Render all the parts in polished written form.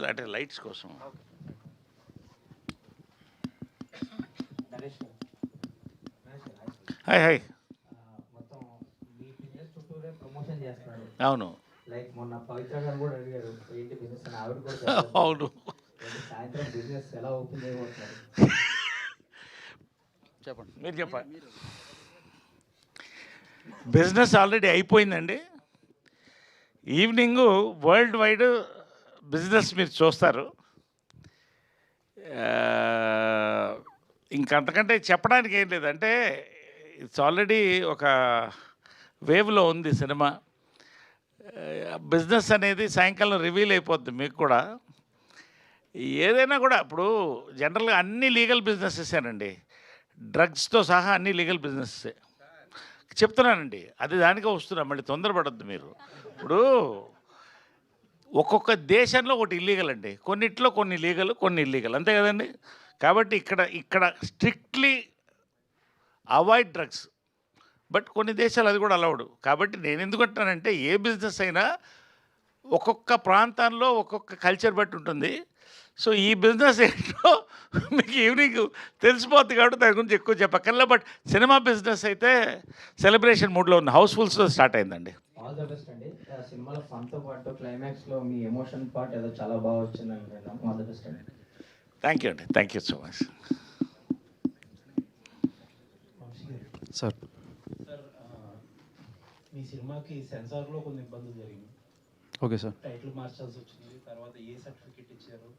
అంటే లైట్స్ కోసం. Hi hi. మొత్తం మీ బిజినెస్ చుట్టూరే ప్రమోషన్ చేస్తున్నారు. అవును లైక్ మొన్న పవిత్ర గారు కూడా అడిగారు ఏంటి బిజినెస్ అని, ఆవిడ కూడా అవును. సాయంత్రం బిజినెస్ ఎలా ఓపెన్ చేయబోతున్నారు? చెప్పండి, మీరు చెప్పండి. బిజినెస్ ఆల్రెడీ అయిపోయిందండి. ఈవినింగు వరల్డ్ వైడ్ బిజినెస్ మీరు చూస్తారు. ఇంకంతకంటే చెప్పడానికి ఏం లేదంటే ఇట్స్ ఆల్రెడీ ఒక వేవ్లో ఉంది సినిమా. బిజినెస్ అనేది సాయంకాలం రివీల్ అయిపోద్ది మీకు కూడా. ఏదైనా కూడా ఇప్పుడు జనరల్గా అన్ని లీగల్ బిజినెసెసేనండి, డ్రగ్స్తో సహా అన్ని లీగల్ బిజినెస్సే చెప్తున్నానండి. అది దానికే వస్తున్నా, మళ్ళీ తొందరపడద్దు మీరు. ఇప్పుడు ఒక్కొక్క దేశంలో ఒకటి ఇల్లీగల్ అండి, కొన్నిట్లో కొన్ని లీగల్ కొన్ని ఇల్లీగల్, అంతే కదండి. కాబట్టి ఇక్కడ స్ట్రిక్ట్లీ అవాయిడ్ డ్రగ్స్, బట్ కొన్ని దేశాలు అది కూడా అలౌడ్. కాబట్టి నేను ఎందుకంటానంటే ఏ బిజినెస్ అయినా ఒక్కొక్క ప్రాంతంలో ఒక్కొక్క కల్చర్ బట్టి ఉంటుంది. సో ఈ బిజినెస్ ఏంటో మీకు ఈవినింగ్ తెలిసిపోద్ది కాబట్టి దాని గురించి ఎక్కువ చెప్పక్కర్లే. బట్ సినిమా బిజినెస్ అయితే సెలబ్రేషన్ మూడ్లో ఉన్న హౌస్ఫుల్స్తో స్టార్ట్ అయిందండి. ఆల్ ద బెస్ట్ అండి. సినిమాలో ఫన్తో పాటు క్లైమాక్స్లో మీ ఎమోషన్ పార్ట్ ఏదో చాలా బాగా వచ్చిందని విన్నాం. ఆల్ ద బెస్ట్ అండి. థ్యాంక్ యూ అండి, thank you so much. Sir మీ సినిమాకి సెన్సార్లో కొన్ని ఇబ్బందులు జరిగింది. Okay sir. టైటిల్ మార్చాల్సి వచ్చింది, తర్వాత ఏ సర్టిఫికెట్ ఇచ్చారు.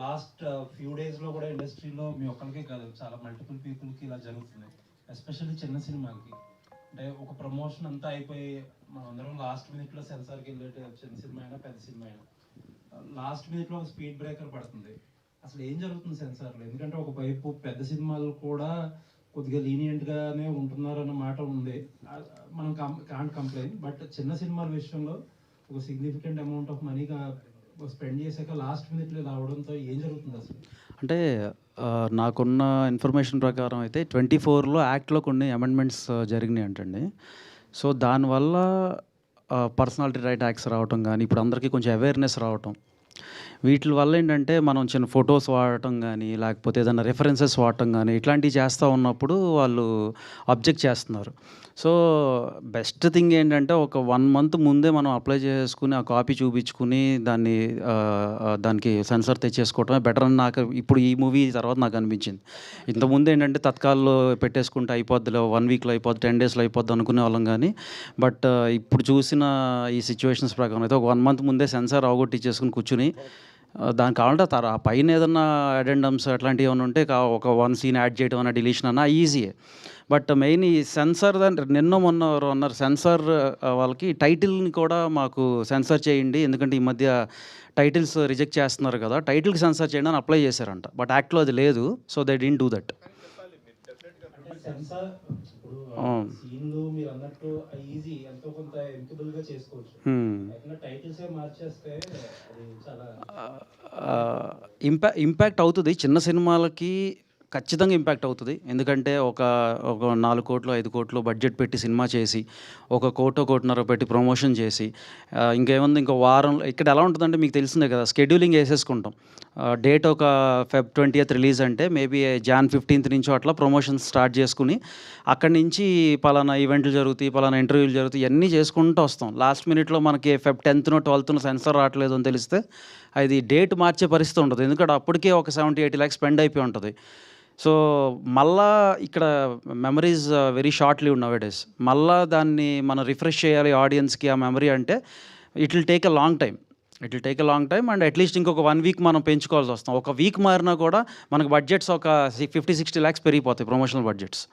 లాస్ట్ ఫ్యూ డేస్లో కూడా ఇండస్ట్రీలో మీ ఒక్కరికే కాదు, చాలా మల్టిపుల్ పీపుల్కి ఇలా జరుగుతుంది. ఎస్పెషల్లీ చిన్న సినిమాకి అంటే ఒక ప్రమోషన్ అంతా అయిపోయి మనం అందరం లాస్ట్ మినిట్లో సెన్సార్కి వెళ్ళేటి, చిన్న సినిమా అయినా పెద్ద సినిమా అయినా లాస్ట్ మినిట్లో ఒక స్పీడ్ బ్రేకర్ పడుతుంది. అసలు ఏం జరుగుతుంది సెన్సార్లో? ఎందుకంటే ఒకవైపు పెద్ద సినిమాలు కూడా కొద్దిగా లీనియంట్గానే ఉంటున్నారు అన్న మాట ఉంది, మనం కాంట్ కంప్లైంట్. బట్ చిన్న సినిమాల విషయంలో ఒక సిగ్నిఫికెంట్ అమౌంట్ ఆఫ్ మనీగా స్పెండ్ చేశాక లాస్ట్ మినిట్లో ఇలా అవడంతో ఏం జరుగుతుంది అసలు? అంటే నాకున్న ఇన్ఫర్మేషన్ ప్రకారం అయితే 24లో యాక్ట్లో కొన్ని అమెండ్మెంట్స్ జరిగినాయి అంటండి. సో దానివల్ల పర్సనాలిటీ రైట్ యాక్ట్స్ రావటం కానీ, ఇప్పుడు అందరికీ కొంచెం అవేర్నెస్ రావటం, వీటి వల్ల ఏంటంటే మనం చిన్న ఫొటోస్ వాడటం కానీ, లేకపోతే ఏదైనా రెఫరెన్సెస్ వాడటం కానీ ఇట్లాంటివి చేస్తూ ఉన్నప్పుడు వాళ్ళు అబ్జెక్ట్ చేస్తున్నారు. సో బెస్ట్ థింగ్ ఏంటంటే ఒక 1 మంత్ ముందే మనం అప్లై చేసుకుని ఆ కాపీ చూపించుకుని దానికి సెన్సార్ తెచ్చేసుకోవటమే బెటర్ అని నాకు ఇప్పుడు ఈ మూవీ తర్వాత నాకు అనిపించింది. ఇంతకుముందు ఏంటంటే తత్కాల్లో పెట్టేసుకుంటే అయిపోద్దిలో, 1 వీక్లో అయిపోద్ది, 10 డేస్లో అయిపోద్ది అనుకునే వాళ్ళం కానీ, బట్ ఇప్పుడు చూసిన ఈ సిచ్యువేషన్స్ ప్రకారం అయితే ఒక 1 మంత్ ముందే సెన్సార్ అవగొట్టించేసుకుని కూర్చుని దానికి కావాలంటే ఆ పైన ఏదన్నా అడెండమ్స్ అట్లాంటివి ఏమైనా ఉంటే ఒక 1 సీన్ యాడ్ చేయడం అన్న డిలీషన్ అన్న ఈజీయే. బట్ మెయిన్ ఈ సెన్సార్ నిన్న మొన్న ఎవరో అన్నారు సెన్సార్ వాళ్ళకి టైటిల్ని కూడా మాకు సెన్సార్ చేయండి, ఎందుకంటే ఈ మధ్య టైటిల్స్ రిజెక్ట్ చేస్తున్నారు కదా, టైటిల్కి సెన్సార్ చేయండి అని అప్లై చేశారంట. బట్ యాక్ట్లో అది లేదు, so they didn't do that. Censor ఇప్పుడు సీన్లు మీరు అన్నట్టు ఈజీ ఎంతో కొంత ఎంకబుల్ గా చేసుకోవచ్చు. టైటిల్స్ మార్చేస్తే అది చాలా ఇంపాక్ట్ అవుతుంది చిన్న సినిమాలకి, ఖచ్చితంగా ఇంపాక్ట్ అవుతుంది. ఎందుకంటే ఒక 4 కోట్లు 5 కోట్లు బడ్జెట్ పెట్టి సినిమా చేసి, 1 కోటో 1.5 పెట్టి ప్రమోషన్ చేసి, ఇంకేముంది ఇంకో వారం ఇక్కడ ఎలా ఉంటుందంటే మీకు తెలిసిందే కదా, షెడ్యూలింగ్ వేసేసుకుంటాం. డేట్ ఒక Feb 20th రిలీజ్ అంటే మేబీ Jan 15th నుంచో అట్లా ప్రమోషన్ స్టార్ట్ చేసుకుని అక్కడి నుంచి పలానా ఈవెంట్లు జరుగుతాయి, పలానా ఇంటర్వ్యూలు జరుగుతాయి, ఇవన్నీ చేసుకుంటూ వస్తాం. లాస్ట్ మినిట్లో మనకి Feb 10th 12th సెన్సార్ రావట్లేదు అని తెలిస్తే అది డేట్ మార్చే పరిస్థితి ఉంటుంది. ఎందుకంటే అప్పటికే ఒక 70-80 lakhs స్పెండ్ అయిపోయి ఉంటుంది. సో మళ్ళా ఇక్కడ memories very shortly now days, మళ్ళా దాన్ని మనం రిఫ్రెష్ చేయాలి ఆడియన్స్కి ఆ మెమరీ అంటే it will take a long time and at least ఇంకొక 1 వీక్ మనం పెంచుకోవాల్సి వస్తాం. ఒక వీక్ మారినా కూడా మనకు బడ్జెట్స్ ఒక 50-60 lakhs పెరిగిపోతాయి ప్రమోషనల్ బడ్జెట్స్.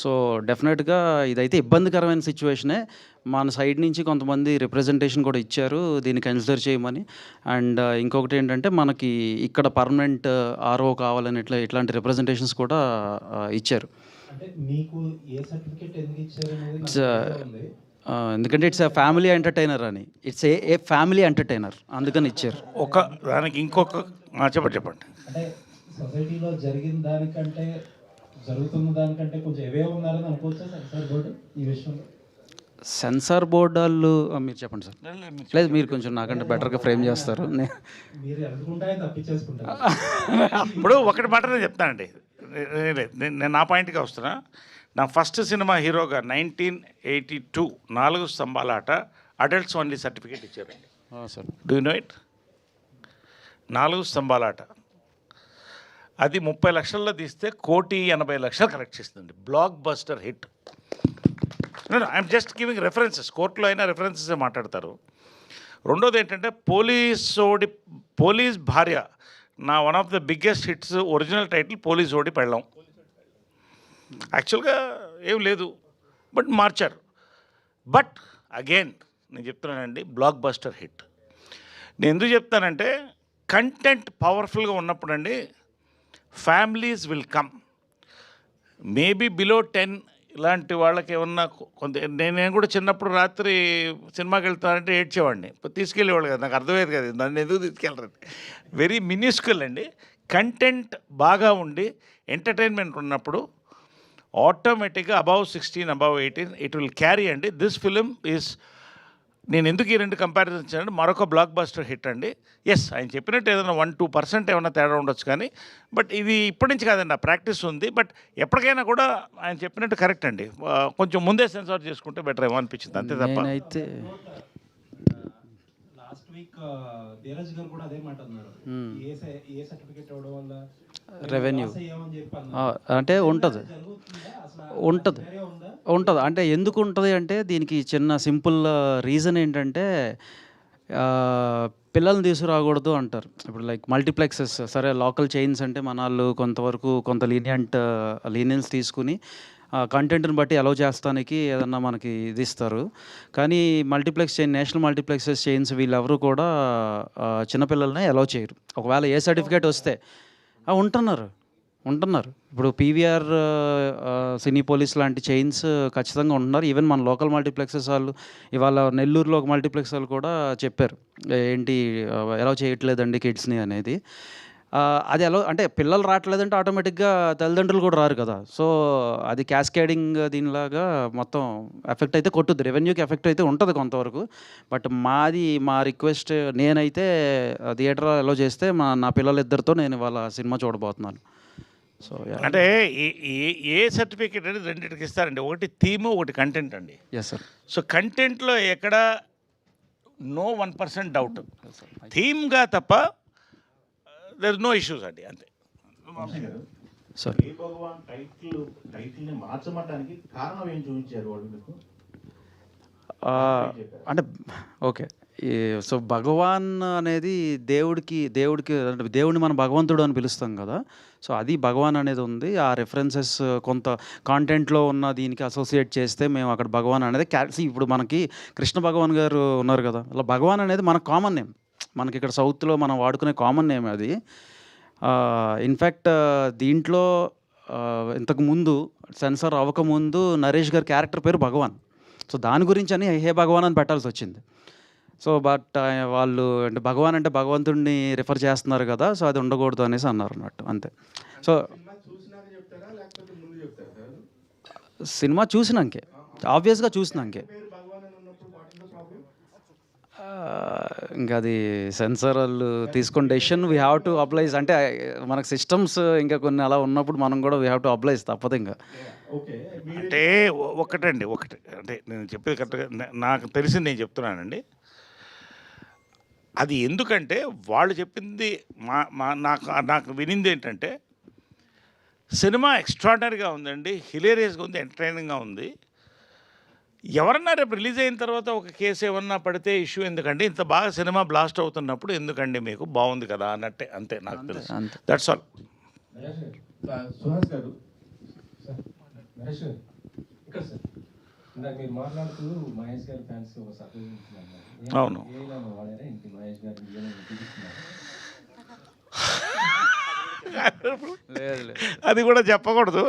సో డెఫినెట్గా ఇదైతే ఇబ్బందికరమైన సిచ్యువేషనే. మన సైడ్ నుంచి కొంతమంది రిప్రజెంటేషన్ కూడా ఇచ్చారు దీన్ని కన్సిడర్ చేయమని. అండ్ ఇంకొకటి ఏంటంటే మనకి ఇక్కడ పర్మనెంట్ ఆర్ఓ కావాలని ఇట్లాంటి రిప్రజెంటేషన్స్ కూడా ఇచ్చారు. అంటే మీకు ఏ సర్టిఫికెట్ ఎందుకు ఇచ్చారు? ఎందుకంటే ఇట్స్ ఏ ఫ్యామిలీ ఎంటర్టైనర్ అని, ఇట్స్ ఏ ఫ్యామిలీ ఎంటర్టైనర్ అందుకని ఇచ్చారు. ఒక దానికి ఇంకొక చెప్పండి. అంటే సొసైటీలో జరిగిన దానికంటే జరుగుతున్న దానికంటే కొంచెం ఎవే ఉన్నారని అనుకోవచ్చా సెన్సార్ బోర్డు ఈ విషయంలో? సెన్సార్ బోర్డు వాళ్ళు మీరు చెప్పండి సార్. లేదు మీరు కొంచెం నాకంటే బెటర్గా ఫ్రేమ్ చేస్తారు. మీరు అనుకుంటానే తప్పించేసుకుంటారు. ఇప్పుడు ఒకటి మాట నేను చెప్తానండి, నేను నా పాయింట్గా వస్తున్నా. నా ఫస్ట్ సినిమా హీరోగా 1982 4 స్తంభాల ఆట అడల్ట్స్ ఓన్లీ సర్టిఫికేట్ ఇచ్చారండి. Sir do you know it? 4 స్తంభాల ఆట అది 30 లక్షల్లో తీస్తే 1,80,00,000 కలెక్ట్ చేస్తుందండి. Blockbuster hit. I'm just giving references. కోర్టులో అయినా రెఫరెన్సెస్ మాట్లాడతారు. రెండోది ఏంటంటే పోలీస్ భార్య నా one of the biggest hits. Original title police ఓడి పెళ్ళం. యాక్చువల్గా ఏం లేదు, బట్ మార్చారు. బట్ అగైన్ నేను చెప్తున్నానండి, బ్లాక్ బస్టర్ హిట్. నేను ఎందుకు చెప్తానంటే కంటెంట్ పవర్ఫుల్గా ఉన్నప్పుడు అండి families will come. Maybe below 10 ఇలాంటి వాళ్ళకి ఏమన్నా కొంత, నేను కూడా చిన్నప్పుడు రాత్రి సినిమాకి వెళ్తానంటే ఏడ్చేవాడిని. తీసుకెళ్ళేవాళ్ళు కదా, నాకు అర్థమయ్యేది కదా నన్ను ఎందుకు తీసుకెళ్ళరండి. వెరీ మినిస్కుల్ అండి. కంటెంట్ బాగా ఉండి ఎంటర్టైన్మెంట్ ఉన్నప్పుడు ఆటోమేటిక్గా above 16, above 18 it will carry అండి. దిస్ ఫిలిం ఈజ్, నేను ఎందుకు ఈ రెండు కంపారిజన్ ఇచ్చానంటే మరొక బ్లాక్ బస్టర్ హిట్ అండి. ఎస్, ఆయన చెప్పినట్టు ఏదైనా 1-2% ఏమైనా తేడా ఉండొచ్చు, కానీ బట్ ఇది ఇప్పటి నుంచి కాదండి, ఆ ప్రాక్టీస్ ఉంది. బట్ ఎప్పటికైనా కూడా ఆయన చెప్పినట్టు కరెక్ట్ అండి. కొంచెం ముందే సెన్సార్ చేసుకుంటే బెటర్ ఏమో అనిపించింది, అంతే తప్ప. నేనైతే లాస్ట్ వీక్ ధీరజ్ గారు కూడా అదే మాట అన్నారు. ఏ సర్టిఫికేట్ ఇవ్వడం వల్ల రెవెన్యూ అయ్యామని చెప్పి అన్నారు. అంటే ఉంటుంది ఉంటుంది ఉంటుంది అంటే ఎందుకు ఉంటుంది అంటే దీనికి చిన్న సింపుల్ రీజన్ ఏంటంటే పిల్లల్ని తీసుకురాకూడదు అంటారు. ఇప్పుడు లైక్ మల్టీప్లెక్సెస్, సరే లోకల్ చైన్స్ అంటే మన వాళ్ళు కొంతవరకు కొంత లీనియన్స్ తీసుకుని కంటెంట్ని బట్టి అలౌ చేస్తానికి ఏదన్నా మనకి ఇది ఇస్తారు. కానీ multiplex chain, national multiplexes chains వీళ్ళెవరు కూడా చిన్నపిల్లల్ని అలౌ చేయరు. ఒకవేళ ఏ సర్టిఫికేట్ వస్తే ఉంటున్నారు. ఇప్పుడు పీవీఆర్, సినీపోలిస్ లాంటి చైన్స్ ఖచ్చితంగా ఉంటున్నారు. ఈవెన్ మన లోకల్ మల్టీప్లెక్సెస్ వాళ్ళు ఇవాళ నెల్లూరులో ఒక మల్టీప్లెక్స్ వాళ్ళు కూడా చెప్పారు, ఏంటి ఎలా చేయట్లేదండి కిడ్స్ని అనేది. అది ఎలా అంటే పిల్లలు రావట్లేదంటే ఆటోమేటిక్గా తల్లిదండ్రులు కూడా రారు కదా. సో అది క్యాస్కేడింగ్ దీనిలాగా మొత్తం ఎఫెక్ట్ అయితే కొట్టుద్ది, రెవెన్యూకి ఎఫెక్ట్ అయితే ఉంటుంది కొంతవరకు. బట్ మా రిక్వెస్ట్, నేనైతే థియేటర్ అలో చేస్తే నా పిల్లలిద్దరితో నేను ఇవాళ సినిమా చూడబోతున్నాను. సో అంటే ఏ సర్టిఫికేట్ అనేది రెండింటికి ఇస్తారండి. ఒకటి థీము, ఒకటి కంటెంట్ అండి. Yes sir. సో కంటెంట్లో ఎక్కడ నో 1% డౌట్, థీమ్గా తప్ప దర్ నో ఇష్యూస్ అండి, అంతే. సార్ ఏ భగవాన్ టైటిల్ని మార్చమడానికి కారణం ఏం చూపించారు వాళ్ళు మీకు? అంటే ఓకే, సో భగవాన్ అనేది దేవుడికి అంటే దేవుడిని మనం భగవంతుడు అని పిలుస్తాం కదా. సో అది భగవాన్ అనేది ఉంది. ఆ రెఫరెన్సెస్ కొంత కాంటెంట్లో ఉన్న దీనికి అసోసియేట్ చేస్తే మేము అక్కడ భగవాన్ అనేది ఇప్పుడు మనకి కృష్ణ భగవాన్ గారు ఉన్నారు కదా, అలా భగవాన్ అనేది మనకు కామన్ నేమ్. మనకి ఇక్కడ సౌత్లో మనం వాడుకునే కామన్ నేమ్ అది. ఇన్ఫ్యాక్ట్ దీంట్లో ఇంతకుముందు సెన్సార్ అవ్వకముందు నరేష్ గారి క్యారెక్టర్ పేరు భగవాన్. సో దాని గురించి అని హే భగవాన్ అని పెట్టాల్సి వచ్చింది. సో బట్ వాళ్ళు అంటే భగవాన్ అంటే భగవంతుడిని రిఫర్ చేస్తున్నారు కదా, సో అది ఉండకూడదు అనేసి అన్నారు అన్నట్టు, అంతే. సో సినిమా చూసినాకే, ఆబ్వియస్గా చూసినాకే, ఇంకా అది సెన్సార్ వాళ్ళు తీసుకున్న డెసిషన్ వీ హ్యావ్ టు అప్లైజ్. అంటే మనకు సిస్టమ్స్ ఇంకా కొన్ని అలా ఉన్నప్పుడు మనం కూడా వీ హ్యావ్ టు అప్లైజ్, తప్పదు ఇంకా. అంటే ఒకటి అంటే నేను చెప్పేది కరెక్ట్గా నాకు తెలిసింది నేను చెప్తున్నానండి. అది ఎందుకంటే వాళ్ళు చెప్పింది నాకు వినింది ఏంటంటే సినిమా ఎక్స్ట్రాడినరీగా ఉందండి, హిలేరియస్గా ఉంది, ఎంటర్టైనింగ్గా ఉంది. ఎవరన్నా రేపు రిలీజ్ అయిన తర్వాత ఒక కేసు ఏమన్నా పడితే ఇష్యూ ఎందుకండి, ఇంత బాగా సినిమా బ్లాస్ట్ అవుతున్నప్పుడు ఎందుకండి మీకు, బాగుంది కదా అన్నట్టే, అంతే నాకు తెలుసు. That's all. సుహాస్ గారు, నరేష్ గారు ఇక్కడ సార్, ఇందాక మీరు మాట్లాడుతూ మహేష్ గారి ఫ్యాన్స్ ఒక సర్టిఫికేట్ అవును, వాడారా ఇంటి మహేష్ గారు అది కూడా చెప్పకూడదు.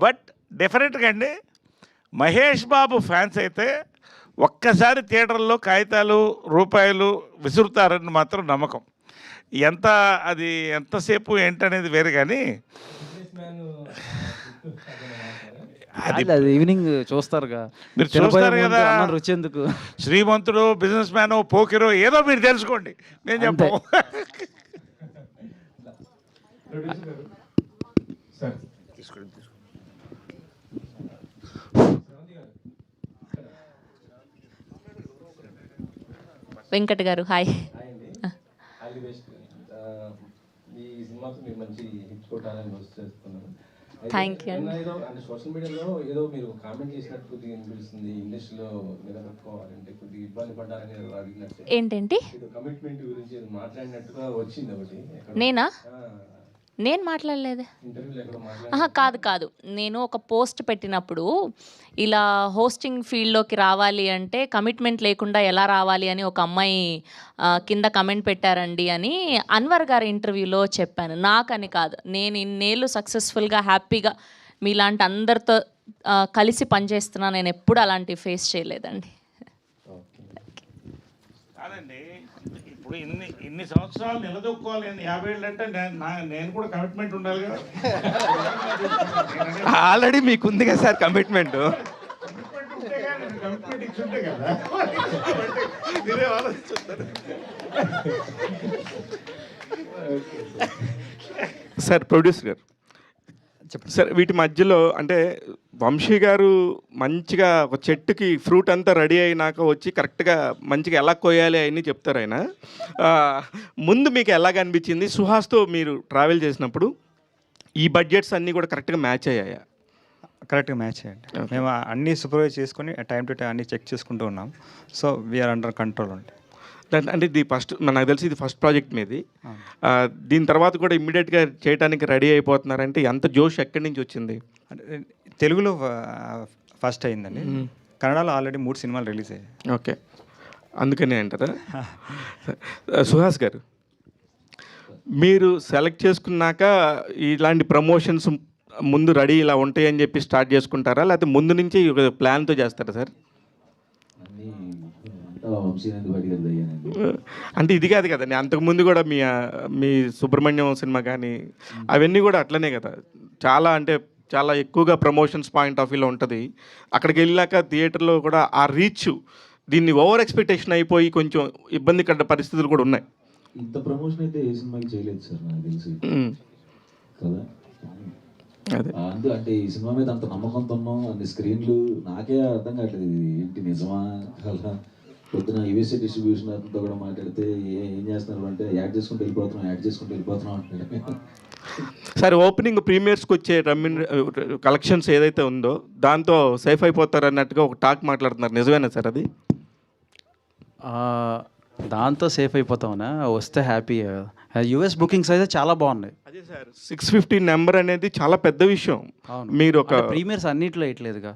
బట్ డెఫినెట్గా అండి మహేష్ బాబు ఫ్యాన్స్ అయితే ఒక్కసారి థియేటర్లో కాగితాలు రూపాయలు విసురుతారని మాత్రం నమ్మకం. అది ఎంతసేపు ఏంటనేది వేరు, కానీ అది ఈవినింగ్ చూస్తారుగా, మీరు తినబోయే చూస్తారు ముందు కదా. అన్నం రుచి ఎందుకు? శ్రీమంతుడు, బిజినెస్ మ్యాన్, పోకిరో ఏదో మీరు తెలుసుకోండి, నేను చెప్పు. వెంకట్ గారు హాయ్. All the best. ఈ సినిమాతో మీరు మంచి హిట్స్ కొట్టాలని చేస్తున్నాను. Thank you. ఏదో అంటే సోషల్ మీడియాలో ఏదో మీరు కామెంట్ చేసినట్టు కొద్దిగా అనిపిస్తుంది, ఇండస్ట్రీలో నిలబెట్టుకోవాలంటే కొద్దిగా ఇబ్బంది పడ్డారని ఏదో అడిగినట్టు, ఏంటంటి ఏదో కమిట్మెంట్ గురించి ఏదో మాట్లాడినట్టుగా వచ్చింది ఒకటి. నేనా? నేను మాట్లాడలేదు. ఇంటర్వ్యూలో ఎక్కడో కాదు నేను ఒక పోస్ట్ పెట్టినప్పుడు ఇలా హోస్టింగ్ ఫీల్డ్లోకి రావాలి అంటే కమిట్మెంట్ లేకుండా ఎలా రావాలి అని ఒక అమ్మాయి కింద కమెంట్ పెట్టారండి అని అన్వర్ గారి ఇంటర్వ్యూలో చెప్పాను. నాకని కాదు, నేను ఇన్నేళ్ళు సక్సెస్ఫుల్గా హ్యాపీగా మీలాంటి అందరితో కలిసి పనిచేస్తున్నా, నేను ఎప్పుడు అలాంటివి ఫేస్ చేయలేదండి. కాదండి, ఇప్పుడు ఇన్ని సంవత్సరాలు నిలదొక్కోవాలి, 50 ఏళ్ళు అంటే నేను కూడా కమిట్మెంట్ ఉండాలి కదా. ఆల్రెడీ మీకుంది కదా సార్ కమిట్మెంట్. కమిట్మెంట్ ఇచ్చి ఉంటే కదా మీరే ఆలోచిస్తారు. సార్ ప్రొడ్యూసర్ గారు చెప్పండి సార్, వీటి మధ్యలో అంటే వంశీ గారు మంచిగా ఒక చెట్టుకి ఫ్రూట్ అంతా రెడీ అయినాక వచ్చి కరెక్ట్గా మంచిగా ఎలా కోయాలి అని చెప్తారు ఆయన. ముందు మీకు ఎలాగ అనిపించింది? సుహాస్తో మీరు ట్రావెల్ చేసినప్పుడు ఈ బడ్జెట్స్ అన్నీ కూడా కరెక్ట్గా మ్యాచ్ అయ్యాయా? కరెక్ట్గా మ్యాచ్ చేయండి. మేము అన్నీ సూపర్వైజ్ చేసుకొని టైం టు టైం అన్నీ చెక్ చేసుకుంటూ ఉన్నాం. సో వీఆర్ అండర్ కంట్రోల్ అండి. అంటే ఇది ఫస్ట్, నాకు తెలిసి ఇది ఫస్ట్ ప్రాజెక్ట్ మీది. దీని తర్వాత కూడా ఇమ్మీడియట్గా చేయడానికి రెడీ అయిపోతున్నారంటే ఎంత జోష్ ఎక్కడి నుంచి వచ్చింది? అంటే తెలుగులో ఫస్ట్ అయిందండి, కన్నడలో ఆల్రెడీ 3 సినిమాలు రిలీజ్ అయ్యాయి. ఓకే, అందుకనే అంటారా? సుహాస్ గారు, మీరు సెలెక్ట్ చేసుకున్నాక ఇలాంటి ప్రమోషన్స్ ముందు రెడీ ఇలా ఉంటాయని చెప్పి స్టార్ట్ చేసుకుంటారా, లేకపోతే ముందు నుంచి ఒక ప్లాన్తో చేస్తారా సార్? అంటే ఇది కాదు కదండి, అంతకుముందు కూడా మీ సుబ్రహ్మణ్యం సినిమా కానీ అవన్నీ కూడా అట్లనే కదా, చాలా అంటే చాలా ఎక్కువగా ప్రమోషన్స్ పాయింట్ ఆఫ్ వ్యూలో ఉంటుంది. అక్కడికి వెళ్ళాక థియేటర్లో కూడా ఆ రీచ్ దీన్ని ఓవర్ ఎక్స్పెక్టేషన్ అయిపోయి కొంచెం ఇబ్బందికర పరిస్థితులు కూడా ఉన్నాయి. ఇంత ప్రమోషన్ అయితే ఏ సినిమాకి చేయలేదు సార్ నాకు తెలిసి కదా. అదే అంటే ఈ సినిమా మీద అంత నమ్మకంతో ఉన్నాం, అన్ని స్క్రీన్లు, నాకే అర్థం కావట్లేదు ఇది ఏంటి నిజమా అలా. పొద్దున యూఎస్ఏ డిస్ట్రిబ్యూషన్ అతనితో కూడా మాట్లాడితే ఏం చేస్తున్నారు అంటే యాడ్ చేసుకుంటూ వెళ్ళిపోతున్నాం అంటే. సరే, ఓపెనింగ్ ప్రీమియర్స్కి వచ్చే కలెక్షన్స్ ఏదైతే ఉందో దాంతో సేఫ్ అయిపోతారు అన్నట్టుగా ఒక టాక్ మాట్లాడుతున్నారు, నిజమేనా సార్ అది? దాంతో సేఫ్ అయిపోతామనా, వస్తే హ్యాపీ. యూఎస్ బుకింగ్స్ అయితే చాలా బాగున్నాయి. అదే సార్, 650 నెంబర్ అనేది చాలా పెద్ద విషయం. మీరు ఒక ప్రీమియర్స్ అన్నిట్లో వేయట్లేదుగా,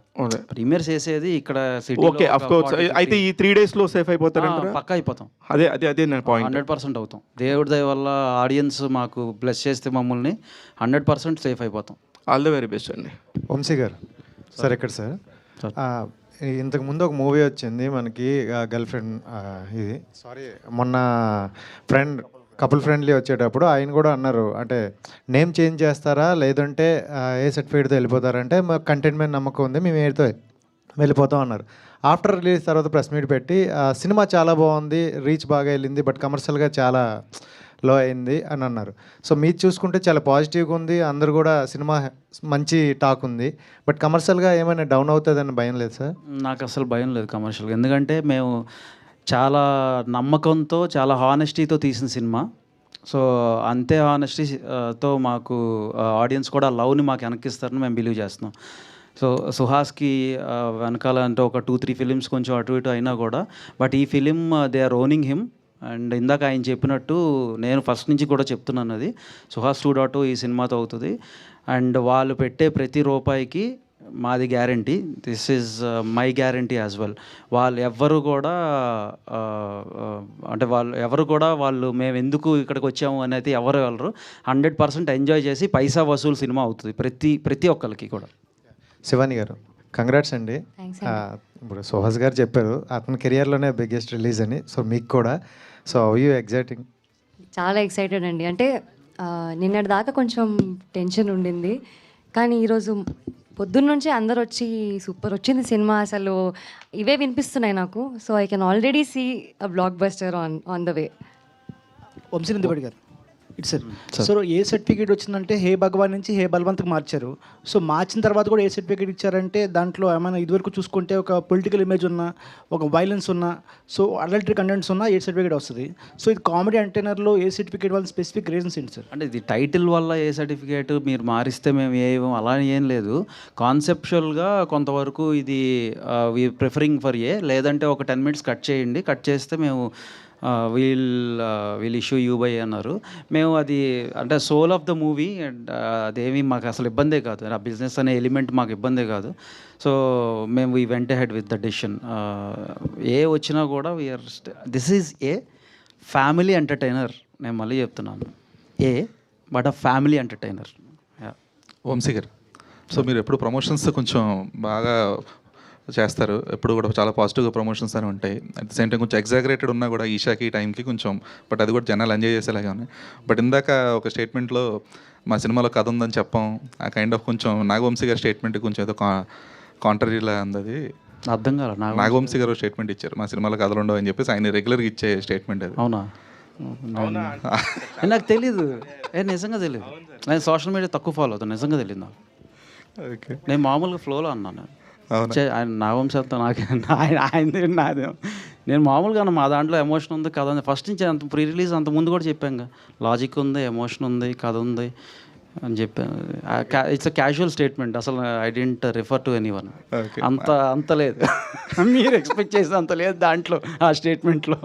ప్రీమియర్స్ వేసేది ఇక్కడ సిటీ. Okay, of course. అయితే ఈ 3 డేస్లో సేఫ్ అయిపోతారంటారా? పక్కా అయిపోతాం. అదే నా పాయింట్. 100% అవుతాం. దేవుడి దయ వల్ల ఆడియన్స్ మాకు బ్లెస్ చేస్తే మమ్మల్ని 100% సేఫ్ అయిపోతాం. ఆల్ ద వెరీ బెస్ట్ అండి. వంశీ గారు సార్, ఎక్కడ సార్? ఇంతకు ముందు ఒక మూవీ వచ్చింది మనకి, గర్ల్ ఫ్రెండ్, ఇది మొన్న కపుల్ ఫ్రెండ్లీ వచ్చేటప్పుడు ఆయన కూడా అన్నారు, అంటే నేమ్ చేంజ్ చేస్తారా లేదంటే ఏ సర్టిఫికేట్తో వెళ్ళిపోతారంటే మాకు కంటెంట్ మీద నమ్మకం ఉంది, మేము ఏతో వెళ్ళిపోతాం అన్నారు. ఆఫ్టర్ రిలీజ్ తర్వాత ప్రెస్ మీట్ పెట్టి సినిమా చాలా బాగుంది, రీచ్ బాగా వెళ్ళింది, బట్ కమర్షియల్గా చాలా లో అయింది అని అన్నారు. సో మీరు చూసుకుంటే చాలా పాజిటివ్గా ఉంది, అందరు కూడా సినిమా మంచి టాక్ ఉంది, బట్ కమర్షియల్గా ఏమైనా డౌన్ అవుతుందని భయం లేదు సార్? నాకు అసలు భయం లేదు కమర్షియల్గా, ఎందుకంటే మేము చాలా నమ్మకంతో చాలా హానెస్టీతో తీసిన సినిమా. సో అంతే హానెస్టీతో మాకు ఆడియన్స్ కూడా లవ్ని మాకు వెనక్కిస్తారని మేము బిలీవ్ చేస్తున్నాం. సో సుహాస్కి వెనకాల అంటే ఒక 2-3 ఫిలిమ్స్ కొంచెం అటు ఇటు అయినా కూడా, బట్ ఈ film they are owing him. And ఇందాక ఆయన చెప్పినట్టు నేను ఫస్ట్ నుంచి కూడా చెప్తున్నాను, అది సుహాస్ 2.0 ఈ సినిమాతో అవుతుంది. అండ్ వాళ్ళు పెట్టే ప్రతి రూపాయికి మాది guarantee, this is my guarantee as well. వాళ్ళు ఎవరు కూడా వాళ్ళు మేము ఎందుకు ఇక్కడికి వచ్చాము అనేది ఎవరు వెళ్ళరు. 100% ఎంజాయ్ చేసి పైసా వసూలు సినిమా అవుతుంది ప్రతి ఒక్కరికి కూడా. శివాని గారు, కంగ్రాట్స్ అండి. ఇప్పుడు సుహాస్ గారు చెప్పారు అతని కెరియర్లోనే బిగ్గెస్ట్ రిలీజ్ అని, సో మీకు కూడా. So you exciting? చాలా ఎక్సైటెడ్ అండి. అంటే నిన్నటి దాకా కొంచెం టెన్షన్ ఉండింది, కానీ ఈరోజు పొద్దున్న నుంచి అందరు వచ్చి సూపర్ వచ్చింది సినిమా అసలు ఇవే వినిపిస్తున్నాయి నాకు. So I can already see a blockbuster on the way. Vamsi Nandipati గారు it's sir. So A certificate వచ్చిందంటే హే భగవాన్ నుంచి హే బలవంత్కి మార్చారు. సో మార్చిన తర్వాత కూడా ఏ సర్టిఫికేట్ ఇచ్చారంటే దాంట్లో ఏమైనా ఇదివరకు చూసుకుంటే ఒక పొలిటికల్ ఇమేజ్ ఉన్న, ఒక వైలెన్స్ ఉన్న, సో అడల్టరీ కంటెంట్స్ ఉన్న ఏ సర్టిఫికేట్ వస్తుంది. సో ఇది కామెడీ అంటైనర్లో ఏ సర్టిఫికేట్ వాళ్ళ స్పెసిఫిక్ రీజన్స్ ఏంటి సార్? అంటే ఇది టైటిల్ వల్ల ఏ సర్టిఫికేట్ మీరు మారిస్తే మేము అలా ఏం లేదు. కాన్సెప్చువల్గా కొంతవరకు ఇది వీ ప్రిఫరింగ్ ఫర్ లేదంటే ఒక 10 minutes కట్ చేయండి, కట్ చేస్తే మేము వీల్ ఇష్యూ యూ బై అన్నారు. మేము అది అంటే soul of the movie and అదేమి మాకు అసలు ఇబ్బందే కాదు, ఆ బిజినెస్ అనే ఎలిమెంట్ మాకు ఇబ్బందే కాదు. సో మేము we went head with the decision. వచ్చినా కూడా we are this is a family entertainer. నేను మళ్ళీ చెప్తున్నాను, but a family entertainer. Vamsi గారు, సో మీరు ఎప్పుడు ప్రమోషన్స్ కొంచెం బాగా చేస్తారు, ఎప్పుడు కూడా చాలా పాజిటివ్గా ప్రమోషన్స్ అని ఉంటాయి. అట్ ద సేమ్ టైం కొంచెం ఎగ్జాగరేటెడ్ ఉన్నా కూడా ఈషాకి ఈ టైంకి కొంచెం, బట్ అది కూడా జనాలు ఎంజాయ్ చేసేలాగా ఉన్నాయి. బట్ ఇందాక ఒక స్టేట్మెంట్లో మా సినిమాలో కథ ఉందని చెప్పాం, ఆ కైండ్ ఆఫ్ కొంచెం నాగవంశీ గారి స్టేట్మెంట్ కొంచెం ఏదో కాంట్రరీలా ఉంది. అర్థం కాదు. నాగవంశీ గారు స్టేట్మెంట్ ఇచ్చారు మా సినిమాలో కథలు ఉండవు అని చెప్పేసి, ఆయన రెగ్యులర్గా ఇచ్చే స్టేట్మెంట్ అది. అవునా? నాకు తెలీదు, నిజంగా తెలీదు. నేను సోషల్ మీడియా తక్కువ ఫాలో అవుతాను, నిజంగా తెలియదు నాకు. నేను మామూలుగా ఫ్లోలో అన్నాను. ఆయన నాగవంశంతో ఆయన నాదే. నేను మామూలుగా మా దాంట్లో ఎమోషన్ ఉంది, కథ ఉంది. ఫస్ట్ నుంచి అంత ప్రీ రిలీజ్ అంత ముందు కూడా చెప్పాను, లాజిక్ ఉంది, ఎమోషన్ ఉంది, కథ ఉంది అని చెప్పాను. It's a casual statement. అసలు I didn't refer to anyone. అంత లేదు మీరు ఎక్స్పెక్ట్ చేసిన అంత లేదు దాంట్లో, ఆ స్టేట్మెంట్లో.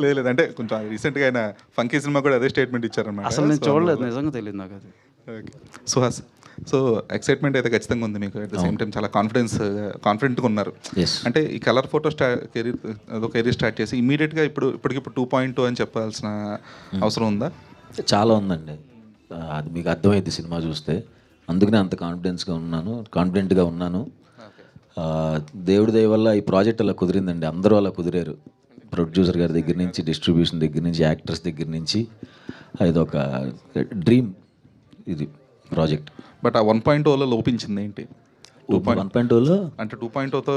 లేదు అంటే కొంచెం రీసెంట్గా ఆయన ఫంకీ సినిమా కూడా అదే స్టేట్మెంట్ ఇచ్చారన్నమాట. అసలు నేను చూడలేదు, నిజంగా తెలియదు నాకు అది. ఓకే సుహాస్, సో ఎక్సైట్మెంట్ అయితే ఖచ్చితంగా ఉంది మీకు. అట్ ద సేమ్ టైం చాలా కాన్ఫిడెంట్గా ఉన్నారు. అంటే ఈ కలర్ ఫోటో కెరీర్ స్టార్ట్ చేసి ఇమీడియట్గా ఇప్పటికిప్పుడు 2.2 అని చెప్పాల్సిన అవసరం ఉందా? చాలా ఉందండి, అది మీకు అర్థమైంది సినిమా చూస్తే. అందుకనే అంత కాన్ఫిడెంట్గా ఉన్నాను. దేవుడి దయ వల్ల ఈ ప్రాజెక్ట్ అలా కుదిరిందండి. అందరూ అలా కుదిరారు, ప్రొడ్యూసర్ గారి దగ్గర నుంచి, డిస్ట్రిబ్యూషన్ దగ్గర నుంచి, యాక్టర్స్ దగ్గర నుంచి. ఇది ఒక డ్రీమ్ ఇది ప్రాజెక్ట్. బట్ ఆ 1.0లో లోపించింది ఏంటి? 1.0లో అంటే 2.0తో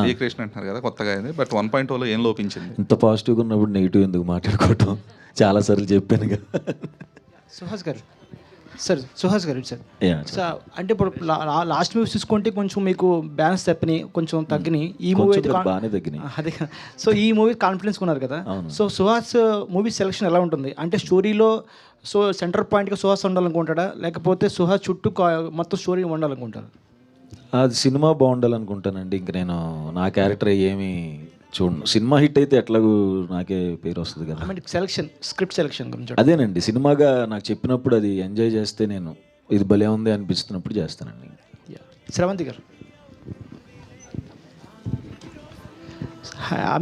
రీక్రియేషన్ అంటున్నారు కదా కొత్తగా, బట్ 1.0లో ఏం లోపించింది? ఇంత పాజిటివ్గా ఉన్నప్పుడు నెగిటివ్ ఎందుకు మాట్లాడుకోవటం? చాలాసార్లు చెప్పాను కదా. సుహాస్ గారు సార్ సార్ అంటే ఇప్పుడు లాస్ట్ మూవీస్ చూసుకుంటే కొంచెం మీకు బ్యాలెన్స్ తప్పినాయి, కొంచెం తగ్గినాయి. ఈ మూవీ బాగానే తగ్గినాయి. అదే, సో ఈ మూవీ కాన్ఫిడెన్స్ ఉన్నారు కదా. సో సుహాస్ మూవీ సెలెక్షన్ ఎలా ఉంటుంది? అంటే స్టోరీలో సో సెంటర్ పాయింట్గా సుహాస్ ఉండాలనుకుంటాడా, లేకపోతే సుహాస్ చుట్టూ మొత్తం స్టోరీ ఉండాలనుకుంటారు? అది సినిమా బాగుండాలనుకుంటానండి. ఇంక నేను నా క్యారెక్టర్ ఏమి చూడండి. సినిమా హిట్ అయితే ఎట్లాగూ నాకే పేరు వస్తుంది కదా. స్క్రిప్ట్ సెలెక్షన్ గురించి అదేనండి, సినిమాగా నాకు చెప్పినప్పుడు అది ఎంజాయ్ చేస్తే, నేను ఇది భలే ఉంది అనిపిస్తున్నప్పుడు చేస్తానండి. శ్రవంతి గారు,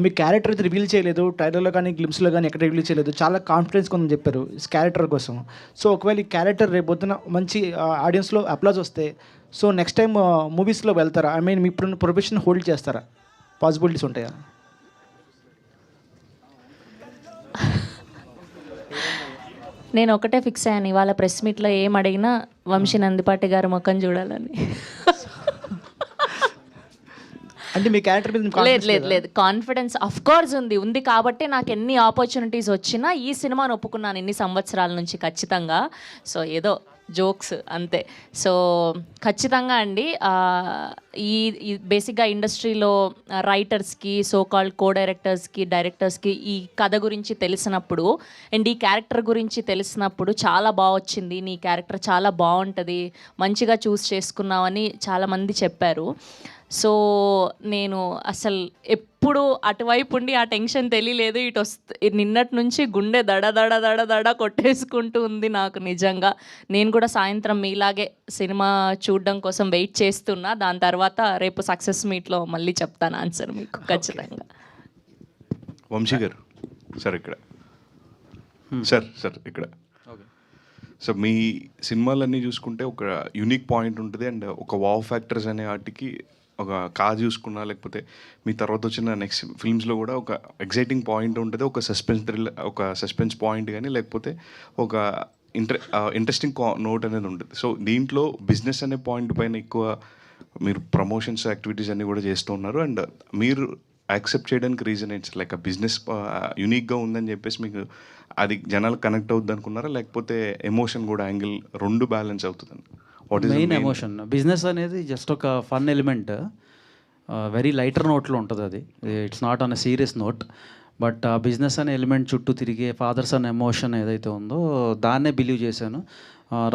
మీ క్యారెక్టర్ అయితే రివీల్ చేయలేదు, ట్రైలర్లో కానీ గ్లిమ్స్లో కానీ ఎక్కడ రివీల్ చేయలేదు, చాలా కాన్ఫిడెన్స్ కొందని చెప్పారు క్యారెక్టర్ కోసం. సో ఒకవేళ ఈ క్యారెక్టర్ రేపు పొద్దున మంచి ఆడియన్స్లో అప్లాజ్ వస్తే, సో నెక్స్ట్ టైం మూవీస్లో వెళ్తారా? I mean me profession hold చేస్తారా? పాసిబిలిటీస్ ఉంటాయా? నేను ఒకటే ఫిక్స్ అయ్యాను, ఇవాళ ప్రెస్ మీట్లో ఏం అడిగినా వంశీ నందిపాటి గారి ముఖం చూడాలని. అంటే మీ క్యారెక్టర్ మీద లేదు కాన్ఫిడెన్స్ అఫ్ కోర్స్ ఉంది కాబట్టి నాకు ఎన్ని ఆపర్చునిటీస్ వచ్చినా ఈ సినిమాను ఒప్పుకున్నాను ఇన్ని సంవత్సరాల నుంచి ఖచ్చితంగా. సో ఏదో జోక్స్ అంతే. సో ఖచ్చితంగా అండి, ఈ బేసిక్గా ఇండస్ట్రీలో రైటర్స్కి, సో కాల్డ్ కో డైరెక్టర్స్కి ఈ కథ గురించి తెలిసినప్పుడు అండ్ ఈ క్యారెక్టర్ గురించి తెలిసినప్పుడు చాలా బాగా వచ్చింది, నీ క్యారెక్టర్ చాలా బాగుంటుంది, మంచిగా చూస్ చేసుకున్నావని చాలామంది చెప్పారు. సో నేను అసలు ఎప్పుడు అటువైపు ఉండి ఆ టెన్షన్ తెలియలేదు. నిన్నటి నుంచి గుండె దడ దడ దడ దడ కొట్టేసుకుంటూ ఉంది నాకు నిజంగా. నేను కూడా సాయంత్రం మీలాగే సినిమా చూడడం కోసం వెయిట్ చేస్తున్నా. దాని తర్వాత రేపు సక్సెస్ మీట్లో మళ్ళీ చెప్తాను ఆన్సర్ మీకు ఖచ్చితంగా. వంశీ గారు సార్ ఇక్కడ సార్ ఇక్కడ సో మీ సినిమాలన్నీ చూసుకుంటే ఒక యూనిక్ పాయింట్ ఉంటుంది అండ్ ఒక వావ్ ఫ్యాక్టర్స్ అనే వాటికి ఒక కాజ్ చూసుకున్నా, లేకపోతే మీ తర్వాత వచ్చిన నెక్స్ట్ ఫిల్మ్స్లో కూడా ఒక ఎగ్జైటింగ్ పాయింట్ ఉంటుంది, ఒక సస్పెన్స్ పాయింట్ కానీ, లేకపోతే ఒక ఇంట్రెస్టింగ్ నోట్ అనేది ఉంటుంది. సో దీంట్లో బిజినెస్ అనే పాయింట్ పైన ఎక్కువ మీరు ప్రమోషన్స్ యాక్టివిటీస్ అన్నీ కూడా చేస్తూ ఉన్నారు. అండ్ మీరు యాక్సెప్ట్ చేయడానికి రీజన్ ఏంటి సార్? లైక్ ఆ బిజినెస్ యూనిక్గా ఉందని చెప్పేసి మీకు అది జనాలు కనెక్ట్ అవుద్ది అనుకున్నారా, లేకపోతే ఎమోషన్ కూడా యాంగిల్ రెండు బ్యాలెన్స్ అవుతుందండి? What is main emotion. Business అనేది జస్ట్ ఒక ఫన్ ఎలిమెంట్, వెరీ లైటర్ నోట్లో ఉంటుంది అది. It's not on a serious note. But ఆ బిజినెస్ అనే ఎలిమెంట్ చుట్టూ తిరిగే ఫాదర్స్ అనే ఎమోషన్ ఏదైతే ఉందో దాన్నే బిలీవ్ చేశాను.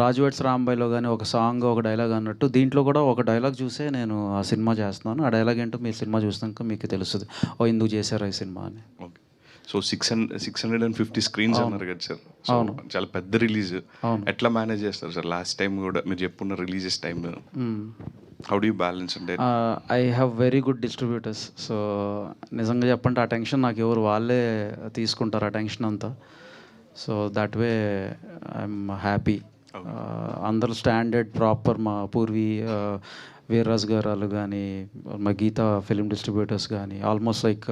రాజువేట్స్ రాంబాయ్లో కానీ ఒక సాంగ్ ఒక డైలాగ్ అన్నట్టు దీంట్లో కూడా ఒక డైలాగ్ చూసే నేను ఆ సినిమా చేస్తున్నాను. ఆ డైలాగ్ ఏంటో మీ సినిమా చూసినాక మీకు తెలుస్తుంది, ఓ ఎందుకు చేశారు ఈ సినిమా అని. ఓకే. సో 650 స్క్రీన్స్ అన్నారు కదా సార్. అవును, చాలా పెద్ద రిలీజ్. ఎట్లా మేనేజ్ చేస్తారు సార్? లాస్ట్ టైం కూడా మీరు చెప్పున్న releases time how do you balance? అంటే I have very good distributors. So నిజంగా చెప్పంటే ఆ టెన్షన్ నాకు ఎవరు వాళ్ళే తీసుకుంటారు ఆ టెన్షన్ అంతా. So that way I'm happy. అందరూ స్టాండర్డ్ ప్రాపర్, మా పూర్వీ వీర్రాజు గారు కానీ, మా గీతా ఫిలిం డిస్ట్రిబ్యూటర్స్ కానీ, almost like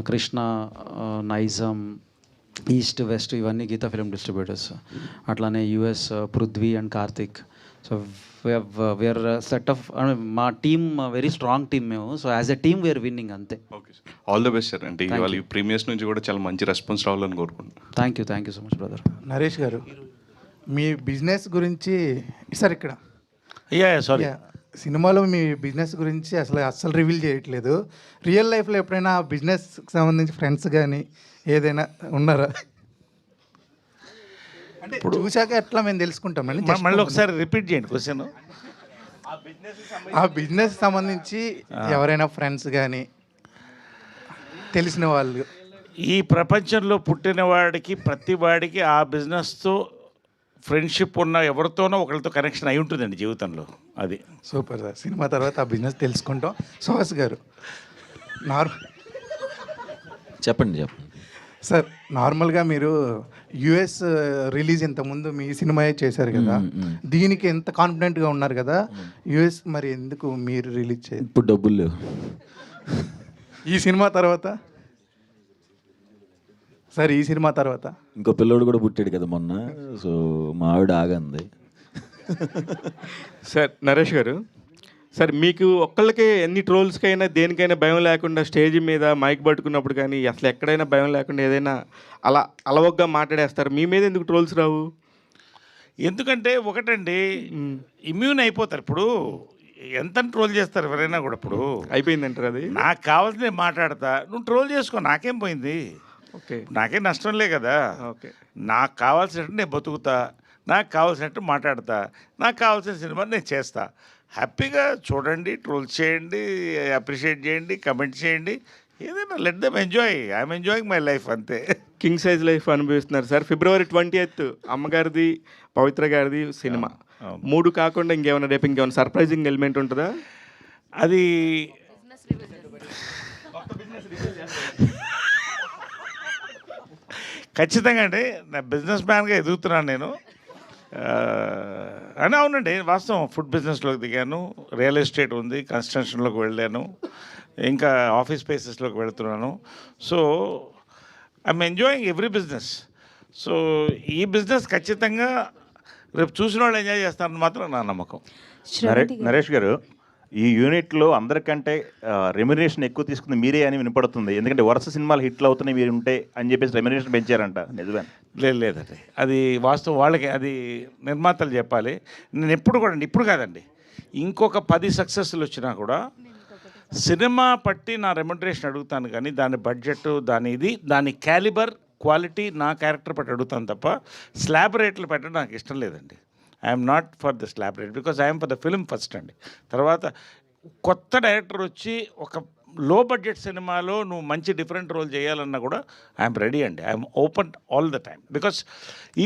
Krishna, Nizam, east west ఇవన్నీ గీతా ఫిలిం డిస్ట్రిబ్యూటర్స్. అట్లానే US Prithvi and Karthik. So we are set off, మా టీమ్ వెరీ స్ట్రాంగ్ టీమ్ మేము. So as a team we are winning అంతే. Okay sir, all the best sir. అంటే ఇవాళ ఈ ప్రీమియర్స్ నుంచి కూడా చాలా మంచి రెస్పాన్స్ రావాలని కోరుకుంటున్నాను. Thank you so much brother. Naresh గారు, మీ బిజినెస్ గురించి సార్ ఇక్కడ సారీ సినిమాలో మీ బిజినెస్ గురించి అస్సలు రివీల్ చేయట్లేదు. రియల్ లైఫ్లో ఎప్పుడైనా బిజినెస్కి సంబంధించి ఫ్రెండ్స్ కానీ ఏదైనా ఉన్నారా? అంటే చూశాక ఎట్లా మేము తెలుసుకుంటామండి. మళ్ళీ ఒకసారి రిపీట్ చేయండి క్వశ్చన్. ఆ బిజినెస్ సంబంధించి ఎవరైనా ఫ్రెండ్స్ కానీ తెలిసిన వాళ్ళు? ఈ ప్రపంచంలో పుట్టిన వాడికి ప్రతి వాడికి ఆ బిజినెస్తో ఫ్రెండ్షిప్ ఉన్న ఎవరితోనో ఒకరితో కనెక్షన్ అయి ఉంటుందండి జీవితంలో. అది సూపర్ సార్. సినిమా తర్వాత ఆ బిజినెస్ తెలుసుకుంటాం. సుహాస్ గారు, చెప్పండి సార్, నార్మల్గా మీరు యుఎస్ రిలీజ్ ఇంతకుముందు మీ సినిమా చేశారు కదా, దీనికి ఎంత కాన్ఫిడెంట్గా ఉన్నారు కదా, యుఎస్ మరి ఎందుకు మీరు రిలీజ్ చేయాలి? ఇప్పుడు డబ్బులు లేవు. ఈ సినిమా తర్వాత సార్, ఈ సినిమా తర్వాత ఇంకో పిల్లోడు కూడా పుట్టాడు కదా మొన్న. సో మా ఆవిడ ఆగంది. సార్ నరేష్ గారు, సార్ మీకు ఒక్కళ్ళకే ఎన్ని ట్రోల్స్కైనా దేనికైనా భయం లేకుండా స్టేజ్ మీద మైక్ పట్టుకున్నప్పుడు కానీ అసలు ఎక్కడైనా భయం లేకుండా ఏదైనా అలా అలవగ్గా మాట్లాడేస్తారు, మీ మీద ఎందుకు ట్రోల్స్ రావు? ఎందుకంటే ఒకటండి, ఇమ్యూన్ అయిపోతారు. ఇప్పుడు ఎంత ట్రోల్ చేస్తారు ఎవరైనా కూడా. ఇప్పుడు అయిపోయిందంటారు అది. నాకు కావాల్సింది మాట్లాడతా, నువ్వు ట్రోల్ చేసుకో, నాకేం పోయింది? ఓకే, నాకేం నష్టంలే కదా. ఓకే, నాకు కావాల్సినట్టు నేను బతుకుతా, నాకు కావాల్సినట్టు మాట్లాడతా, నాకు కావాల్సిన సినిమా నేను చేస్తా. హ్యాపీగా చూడండి, ట్రోల్ చేయండి, అప్రిషియేట్ చేయండి, కమెంట్ చేయండి, ఏదైనా let them enjoy. I'm enjoying my life అంతే. కింగ్ సైజ్ లైఫ్ అనుభవిస్తున్నారు సార్. February 20th అమ్మగారిది, పవిత్ర గారిది సినిమా. 3 కాకుండా ఇంకేమైనా రేపు ఇంకేమైనా సర్ప్రైజింగ్ ఎలిమెంట్ ఉంటుందా? అది ఖచ్చితంగా అండి. నా బిజినెస్ మ్యాన్గా ఎదుగుతున్నాను నేను. అని అవునండి, వాస్తవం. ఫుడ్ బిజినెస్లోకి దిగాను, రియల్ ఎస్టేట్ ఉంది, కన్స్ట్రక్షన్లోకి వెళ్ళాను, ఇంకా ఆఫీస్ స్పేసెస్లోకి వెళ్తున్నాను. So I'm enjoying every business. So ఈ బిజినెస్ ఖచ్చితంగా రేపు చూసిన వాళ్ళు ఎంజాయ్ చేస్తారని మాత్రం నా నమ్మకం. నరేష్ గారు, ఈ యూనిట్లో అందరికంటే రెమ్యునరేషన్ ఎక్కువ తీసుకుంది మీరే అని వినపడుతుంది. ఎందుకంటే వరుస సినిమాలు హిట్లు అవుతున్నాయి మీరు ఉంటే అని చెప్పేసి రెమ్యునరేషన్ పెంచారంట, నిజమే? లేదండి, అది వాస్తవం. వాళ్ళకి అది నిర్మాతలు చెప్పాలి. నేను ఎప్పుడు కూడా, ఇప్పుడు కాదండి, ఇంకొక 10 సక్సెస్లు వచ్చినా కూడా సినిమా పట్టి నా రెమ్యునరేషన్ అడుగుతాను, కానీ దాని బడ్జెట్, దాని క్యాలిబర్, క్వాలిటీ, నా క్యారెక్టర్ పట్టి అడుగుతాను తప్ప స్లాబ్ రేట్లు పెట్టడం నాకు ఇష్టం లేదండి. I'm not for the slab rate, because I'm for the film first అండి. తర్వాత కొత్త డైరెక్టర్ వచ్చి ఒక లో బడ్జెట్ సినిమాలో నువ్వు మంచి డిఫరెంట్ రోల్ చేయాలన్నా కూడా ఐఎమ్ రెడీ అండి. I'm open all the time, because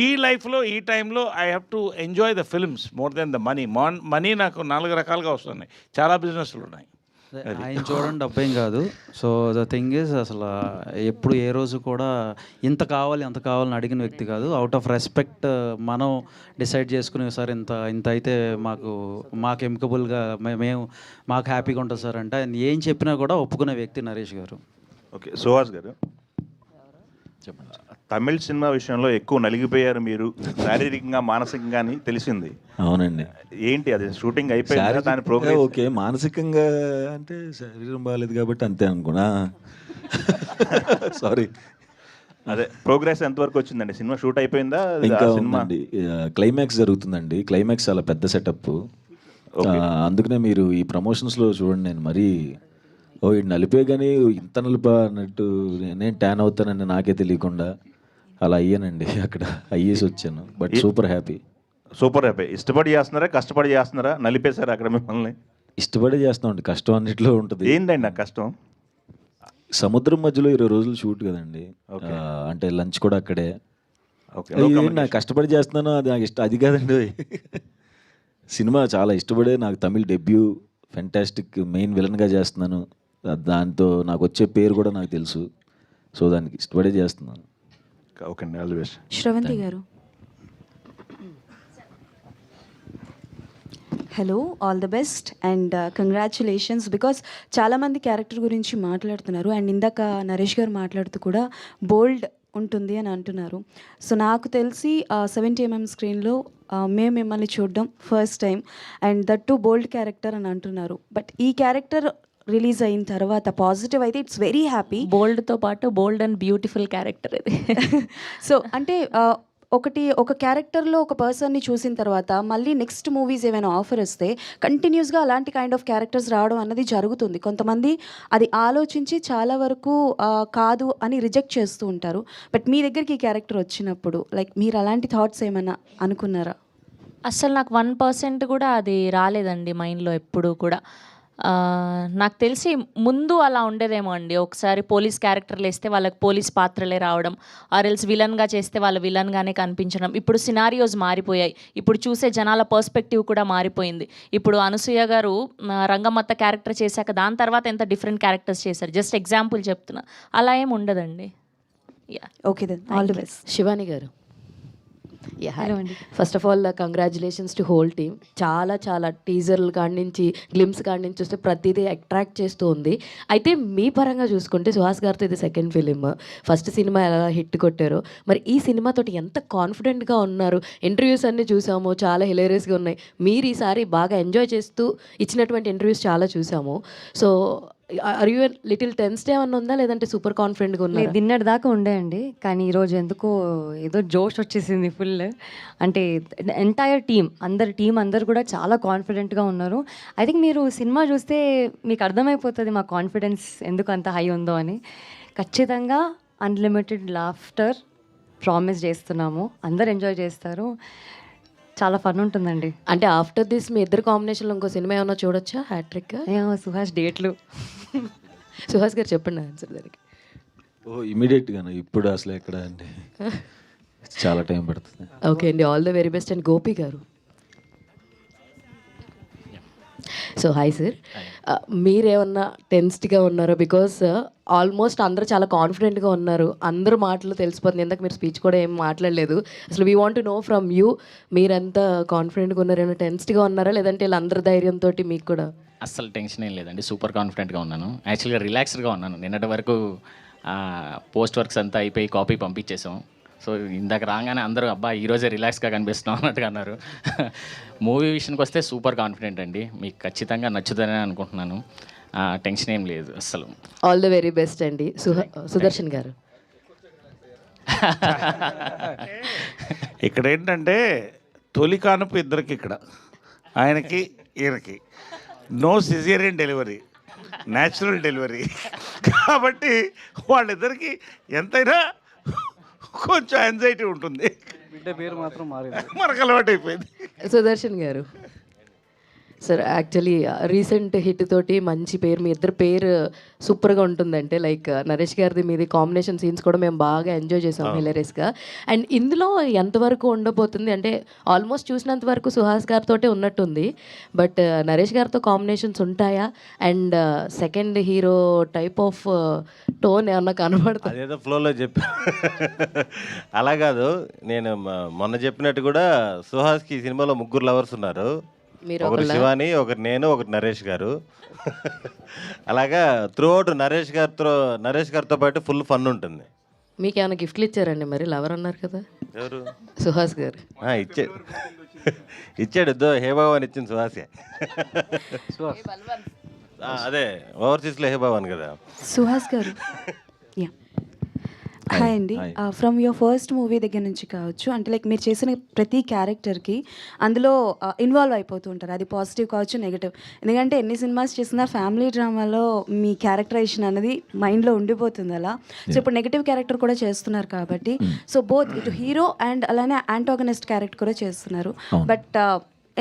ఈ లైఫ్లో, ఈ టైంలో I have to enjoy the films more than the money. Money నాకు 4 రకాలుగా వస్తున్నాయి, చాలా బిజినెస్లు ఉన్నాయి. ఆయన చూడండి, డబ్బేం కాదు. సో ద థింగ్ ఈజ్, అసలు ఎప్పుడు ఏ రోజు కూడా ఇంత కావాలి అంత కావాలని అడిగిన వ్యక్తి కాదు. అవుట్ ఆఫ్ రెస్పెక్ట్ మనం డిసైడ్ చేసుకునే, సార్ ఇంత అయితే మాకు ఎమికబుల్గా మేము మాకు హ్యాపీగా ఉంటుంది సార్ అంటే ఆయన ఏం చెప్పినా కూడా ఒప్పుకునే వ్యక్తి నరేష్ గారు. ఓకే, సుహాస్ గారు, తమిళ సినిమా విషయంలో ఎక్కువ నలిగిపోయారు మీరు, శారీరకంగా మానసికంగా అని తెలిసింది. అవునండి. ఏంటి అది షూటింగ్ అయిపోయింది, దాని ప్రోగ్రెస్? ఓకే, మానసికంగా అంటే శరీరం బాగాలేదు కాబట్టి అంతే అనుకున్నా. సారీ. అదే ప్రోగ్రెస్ ఎంతవరకు వచ్చిందండి? సినిమా షూట్ అయిపోయిందా? ఇంకా సినిమా ఉందండి, క్లైమాక్స్ జరుగుతుందండి. క్లైమాక్స్ చాలా పెద్ద సెటప్. అందుకనే మీరు ఈ ప్రమోషన్స్లో చూడండి, నేను మరీ ఇది నలిపే కానీ ఇంత నలిపా అన్నట్టు నేను ట్యాన్ అవుతానని నాకే తెలియకుండా అలా అయ్యానండి. అక్కడ అయ్యేసి వచ్చాను. But super happy. Super happy. ఇష్టపడి చేస్తున్నారా, కష్టపడి చేస్తున్నారా? నలిపేశారా అక్కడ మిమ్మల్ని? ఇష్టపడి చేస్తామండి, కష్టం అన్నిట్లో ఉంటుంది. ఏంటండి ఆ కష్టం? సముద్రం మధ్యలో 20 రోజులు షూట్ కదండి. అంటే లంచ్ కూడా అక్కడే. నాకు కష్టపడి చేస్తున్నాను, అది నాకు ఇష్టం అది కాదండి. సినిమా చాలా ఇష్టపడే, నాకు తమిళ్ డెబ్యూ, ఫెంటాస్టిక్ మెయిన్ విలన్గా చేస్తున్నాను. దాంతో నాకు వచ్చే పేరు కూడా నాకు తెలుసు. సో దానికి ఇష్టపడే చేస్తున్నాను. ఓకే అండి, ఆల్ ది బెస్ట్. శ్రవంతి గారు. Hello, all the best and congratulations. Because చాలామంది క్యారెక్టర్ గురించి మాట్లాడుతున్నారు అండ్ ఇందాక నరేష్ గారు మాట్లాడుతూ కూడా బోల్డ్ ఉంటుంది అని అంటున్నారు. సో నాకు తెలిసి 70mm స్క్రీన్లో మేము మిమ్మల్ని చూడడం first time and that to bold character అని అంటున్నారు. బట్ ఈ క్యారెక్టర్ రిలీజ్ అయిన తర్వాత పాజిటివ్ అయితే ఇట్స్ వెరీ హ్యాపీ. బోల్డ్తో పాటు బోల్డ్ అండ్ బ్యూటిఫుల్ క్యారెక్టర్ ఇది. సో అంటే ఒక క్యారెక్టర్లో ఒక పర్సన్ని చూసిన తర్వాత మళ్ళీ నెక్స్ట్ మూవీస్ ఏమైనా ఆఫర్ వస్తే కంటిన్యూస్గా అలాంటి కైండ్ ఆఫ్ క్యారెక్టర్స్ రావడం అన్నది జరుగుతుంది. కొంతమంది అది ఆలోచించి చాలా వరకు కాదు అని రిజెక్ట్ చేస్తూ ఉంటారు. బట్ మీ దగ్గరికి ఈ క్యారెక్టర్ వచ్చినప్పుడు లైక్ మీరు అలాంటి థాట్స్ ఏమైనా అనుకున్నారా? అస్సలు నాకు 1% కూడా అది రాలేదండి మైండ్లో ఎప్పుడు కూడా. నాకు తెలిసి ముందు అలా ఉండేదేమో అండి. ఒకసారి పోలీస్ క్యారెక్టర్లు వేస్తే వాళ్ళకి పోలీస్ పాత్రలే రావడం, ఆర్ఎల్స్ విలన్గా చేస్తే వాళ్ళు విలన్గానే కనిపించడం. ఇప్పుడు సినారియోస్ మారిపోయాయి, ఇప్పుడు చూసే జనాల పర్స్పెక్టివ్ కూడా మారిపోయింది. ఇప్పుడు అనసూయ గారు రంగమ్మత్త క్యారెక్టర్ చేశాక దాని తర్వాత ఎంత డిఫరెంట్ క్యారెక్టర్స్ చేశారు, జస్ట్ ఎగ్జాంపుల్ చెప్తున్నా. అలా ఏమి ఉండదండి. Okay then, all the best. Shivani గారు. హలో అండి. First of all congratulations to whole team. చాలా టీజర్లు కాడి నుంచి గ్లిమ్స్ కాడి నుంచి చూస్తే ప్రతిదీ అట్రాక్ట్ చేస్తూ ఉంది. అయితే మీ పరంగా చూసుకుంటే సుహాస్ గారితో ఇది సెకండ్ ఫిలిం. ఫస్ట్ సినిమా ఎలా హిట్ కొట్టారో, మరి ఈ సినిమాతోటి ఎంత కాన్ఫిడెంట్గా ఉన్నారు? ఇంటర్వ్యూస్ అన్నీ చూసాము, చాలా హిలేరియస్గా ఉన్నాయి. మీరు ఈసారి బాగా ఎంజాయ్ చేస్తూ ఇచ్చినటువంటి ఇంటర్వ్యూస్ చాలా చూసాము. So are you little tensed ఏమన్నా ఉందా, లేదంటే సూపర్ కాన్ఫిడెంట్గా ఉన్నా? డిన్నర్ దాకా ఉండే అండి, కానీ ఈరోజు ఎందుకో ఏదో జోష్ వచ్చేసింది ఫుల్. అంటే ఎంటైర్ టీం అందరు కూడా చాలా కాన్ఫిడెంట్గా ఉన్నారు. ఐ థింక్ మీరు సినిమా చూస్తే మీకు అర్థమైపోతుంది మా కాన్ఫిడెన్స్ ఎందుకు అంత హై ఉందో అని. ఖచ్చితంగా అన్లిమిటెడ్ లాఫ్టర్ ప్రామిస్ చేస్తున్నాము, అందరు ఎంజాయ్ చేస్తారు, చాలా ఫన్ ఉంటుందండి. అంటే ఆఫ్టర్ దిస్ మీ ఇద్దరు కాంబినేషన్లో ఇంకో సినిమా ఏమన్నా చూడొచ్చా? హ్యాట్రిక్? సుహాస్ డేట్లు. సుహాస్ గారు చెప్పండి ఆన్సర్ దానికి. ఇమీడియట్గా ఇప్పుడు అసలు ఎక్కడ అండి, చాలా టైం పడుతుంది. ఓకే అండి, all the very best. And Gopi గారు. సో హాయ్ సార్, మీరేమన్నా టెన్స్డ్గా ఉన్నారో? బికాస్ ఆల్మోస్ట్ అందరూ చాలా కాన్ఫిడెంట్గా ఉన్నారు, అందరూ మాటలు తెలిసిపోతుంది. ఇందాక మీరు స్పీచ్ కూడా ఏం మాట్లాడలేదు. అసలు we want to know from you, మీరెంత కాన్ఫిడెంట్గా ఉన్నారో, ఏమైనా టెన్స్డ్గా ఉన్నారా, లేదంటే వీళ్ళందరి ధైర్యంతో మీకు కూడా? అస్సలు టెన్షన్ ఏం లేదండి, సూపర్ కాన్ఫిడెంట్గా ఉన్నాను. యాక్చువల్గా రిలాక్స్డ్గా ఉన్నాను. నిన్నటి వరకు పోస్ట్ వర్క్స్ అంతా అయిపోయి కాపీ పంపించేసాం. సో ఇందాక రాగానే అందరూ అబ్బా ఈరోజే రిలాక్స్గా కనిపిస్తున్నాం అన్నట్టుగా అన్నారు. మూవీ విషయానికి వస్తే సూపర్ కాన్ఫిడెంట్ అండి, మీకు ఖచ్చితంగా నచ్చుతుందని అనుకుంటున్నాను. టెన్షన్ ఏం లేదు అస్సలు. ఆల్ ద వెరీ బెస్ట్ అండి. సుదర్శన్ గారు. ఇక్కడ ఏంటంటే తొలి కానుపు ఇద్దరికి, ఇక్కడ ఆయనకి ఈయనకి no caesarean delivery, natural delivery. కాబట్టి వాళ్ళిద్దరికి ఎంతైనా కొంచెం యాంగ్జైటీ ఉంటుంది. బిడ్డ పేరు మాత్రం మారింది, మనకు అలవాటు అయిపోయింది. సుదర్శన్ గారు. సార్ యాక్చువల్లీ రీసెంట్ హిట్ తోటి మంచి పేరు, మీ ఇద్దరు పేరు సూపర్గా ఉంటుందంటే లైక్ నరేష్ గారిది మీది కాంబినేషన్ సీన్స్ కూడా మేము బాగా ఎంజాయ్ చేసాం హిలరియస్గా. అండ్ ఇందులో ఎంతవరకు ఉండబోతుంది అంటే ఆల్మోస్ట్ చూసినంత వరకు సుహాస్ గారితో ఉన్నట్టుంది, బట్ నరేష్ గారితో కాంబినేషన్స్ ఉంటాయా? And second hero type of tone ఏమన్నా కనబడుతుంది? అదేదో ఫ్లోలో చెప్పి అలా కాదు, నేను మొన్న చెప్పినట్టు కూడా సుహాస్కి ఈ సినిమాలో 3 లవర్స్ ఉన్నారు. ఒకరు శివాని, ఒకరు నేను, ఒకరు నరేష్ గారు. అలాగా త్రూ అవుట్ నరేష్ గారితో పాటు ఫుల్ ఫన్ ఉంటుంది. మీకు ఏమైనా గిఫ్ట్లు ఇచ్చారండి మరి? లవర్ అన్నారు కదా ఎవరు? సుహాస్ గారు. ఇచ్చాడు ఇచ్చాడు హేబావన్ ఇచ్చింది సుహాసే. అదే ఓవర్సీస్లో హేబావన్ కదా. సుహాస్ గారు, యా హాయ్ అండి. ఫ్రమ్ యువర్ ఫస్ట్ మూవీ దగ్గర నుంచి కావచ్చు, అంటే లైక్ మీరు చేసిన ప్రతి క్యారెక్టర్కి అందులో ఇన్వాల్వ్ అయిపోతూ ఉంటారు. అది పాజిటివ్ కావచ్చు, నెగిటివ్. ఎందుకంటే ఎన్ని సినిమాస్ చేసినా ఫ్యామిలీ డ్రామాలో మీ క్యారెక్టరైజేషన్ అనేది మైండ్లో ఉండిపోతుంది అలా. సో ఇప్పుడు నెగిటివ్ క్యారెక్టర్ కూడా చేస్తున్నారు కాబట్టి, సో బోత్ ఇటు హీరో అండ్ అలానే యాంటాగనిస్ట్ క్యారెక్టర్ కూడా చేస్తున్నారు. బట్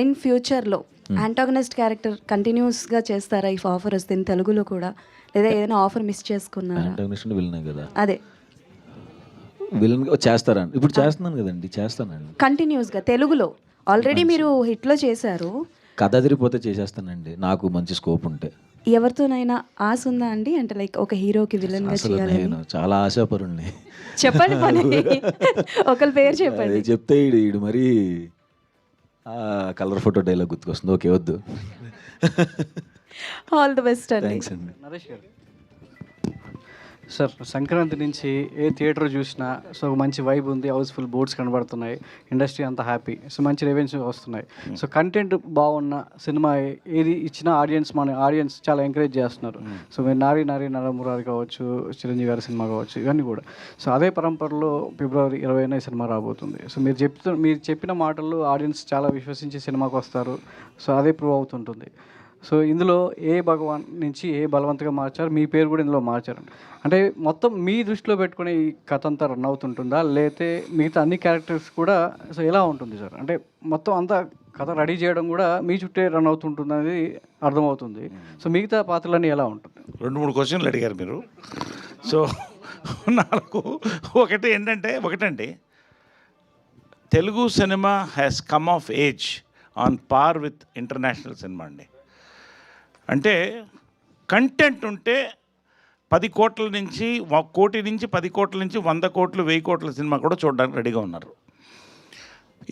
ఇన్ ఫ్యూచర్లో యాంటాగనిస్ట్ క్యారెక్టర్ కంటిన్యూస్గా చేస్తారా ఇఫ్ ఆఫర్ వస్తే తెలుగులో కూడా, లేదా ఏదైనా ఆఫర్ మిస్ చేసుకున్నారా? కదా అదే విలన్ చేస్తారండి. ఇప్పుడు చేస్తున్నాను కదండి, చేస్తానండి కంటిన్యూస్గా తెలుగులో. ఆల్రెడీ మీరు హిట్లో చేశారు, కథ అదిరిపోతే చేసేస్తానండి, నాకు మంచి స్కోప్ ఉంటే. ఎవరితోనైనా ఆశ ఉందా అండి? అంటే లైక్ ఒక హీరోకి విలన్గా అసలు చేయాలని. నేను చాలా ఆశాపరుణ్ణి. చెప్పండి పని, ఒకరి పేరు చెప్పండి. అది చెప్తే ఈడు మరి కలర్ ఫోటో డైలాగ్ గుర్తుకొస్తుంది. ఓకే వద్దు. ఆల్ ది బెస్ట్ అండి. థ్యాంక్స్ అండి. నరేష్ గారు సార్, సంక్రాంతి నుంచి ఏ థియేటర్ చూసినా సో మంచి వైబ్ ఉంది, హౌస్ఫుల్ బోర్డ్స్ కనబడుతున్నాయి, ఇండస్ట్రీ అంతా హ్యాపీ, సో మంచి రెవెన్యూ వస్తున్నాయి. సో కంటెంట్ బాగున్న సినిమా ఏది ఇచ్చినా మన ఆడియన్స్ చాలా ఎంకరేజ్ చేస్తున్నారు. సో మీరు నారీ నరమురారి కావచ్చు, చిరంజీవి గారి సినిమా కావచ్చు, ఇవన్నీ కూడా. సో అదే పరంపరలో ఫిబ్రవరి 20న ఈ సినిమా రాబోతుంది. సో మీరు చెప్పిన మాటల్లో ఆడియన్స్ చాలా విశ్వసించి సినిమాకి వస్తారు. సో అదే ప్రూవ్ అవుతుంటుంది. సో ఇందులో ఏ భగవాన్ నుంచి ఏ బలవంతంగా మార్చారు, మీ పేరు కూడా ఇందులో మార్చారు. అంటే మొత్తం మీ దృష్టిలో పెట్టుకుని ఈ కథ అంతా రన్ అవుతుంటుందా, లేకపోతే మిగతా అన్ని క్యారెక్టర్స్ కూడా సో ఎలా ఉంటుంది సార్? అంటే మొత్తం అంతా కథ రెడీ చేయడం కూడా మీ చుట్టే రన్ అవుతుంటుంది అనేది అర్థమవుతుంది. సో మిగతా పాత్రలన్నీ ఎలా ఉంటుంది? 2-3 క్వశ్చన్లు అడిగారు మీరు. సో నాకు ఒకటండి, Telugu cinema has come of age on par with international cinema అండి. అంటే కంటెంట్ ఉంటే 10 కోట్ల నుంచి 1 కోటి నుంచి 10 కోట్ల నుంచి 100 కోట్లు 1000 కోట్ల సినిమా కూడా చూడడానికి రెడీగా ఉన్నారు.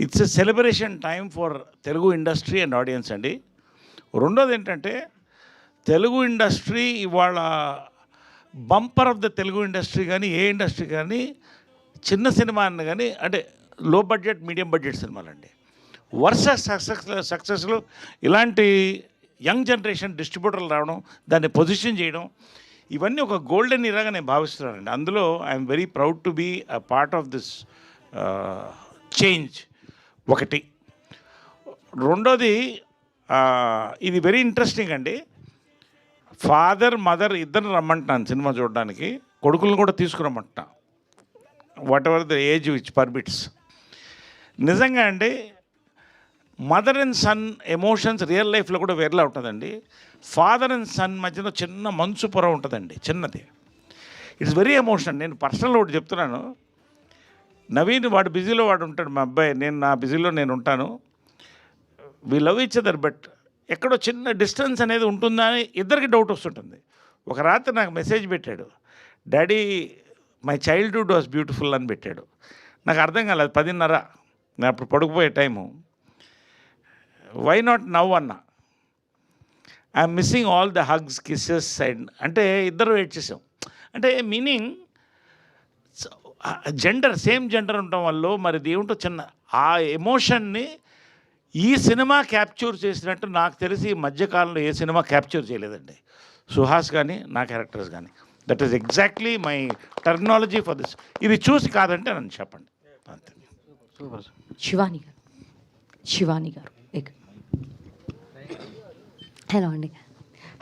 It's a celebration time for Telugu industry and audience అండి. రెండోది ఏంటంటే, తెలుగు ఇండస్ట్రీ ఇవాళ bumper of the Telugu industry కానీ ఏ ఇండస్ట్రీ కానీ చిన్న సినిమా అన్న కానీ అంటే లో బడ్జెట్ మీడియం బడ్జెట్ సినిమాలండి. వరుస సక్సెస్లు ఇలాంటి యంగ్ జనరేషన్ డిస్ట్రిబ్యూటర్లు రావడం, దాన్ని పొజిషన్ చేయడం, ఇవన్నీ ఒక గోల్డెన్ ఇరాగా నేను భావిస్తున్నానండి. అందులో I'm very proud to be a part of this change. ఒకటి. రెండోది, ఇది వెరీ ఇంట్రెస్టింగ్ అండి. ఫాదర్ మదర్ ఇద్దరు రమ్మంటున్నాను సినిమా చూడడానికి, కొడుకులను కూడా తీసుకురమ్మంటున్నా, whatever the age which permits. నిజంగా అండి, mother and son emotions real లైఫ్లో కూడా వేరేలా ఉంటుందండి. ఫాదర్ అండ్ సన్ మధ్యలో చిన్న మంచు పొర ఉంటుందండి, చిన్నది. It's very emotional. నేను పర్సనల్ ఒకటి చెప్తున్నాను. నవీన్ వాడు బిజీలో వాడు ఉంటాడు, మా అబ్బాయి, నేను నా బిజీలో నేను ఉంటాను. We love each other, but ఎక్కడో చిన్న డిస్టెన్స్ అనేది ఉంటుందా అని ఇద్దరికి డౌట్ వస్తుంటుంది. ఒక రాత్రి నాకు మెసేజ్ పెట్టాడు, daddy my childhood was beautiful అని పెట్టాడు. నాకు అర్థం కాలేదు. 10:30 నేను అప్పుడు పడుకుపోయే టైము. వై నాట్ నవ్ అన్నా. I'm missing all the hugs, kisses and అంటే ఇద్దరు వెయిట్ చేసాం. అంటే మీనింగ్ జెండర్, సేమ్ జెండర్ ఉండటం వల్ల మరి దేవుంటో చిన్న ఆ ఎమోషన్ని ఈ సినిమా క్యాప్చర్ చేసినట్టు నాకు తెలిసి ఈ మధ్యకాలంలో ఏ సినిమా క్యాప్చర్ చేయలేదండి. సుహాస్ కానీ నా క్యారెక్టర్స్ కానీ. That is exactly my terminology for this. ఇది చూసి కాదంటే నన్ను చెప్పండి అంతే. శివాని గారు హలో అండి.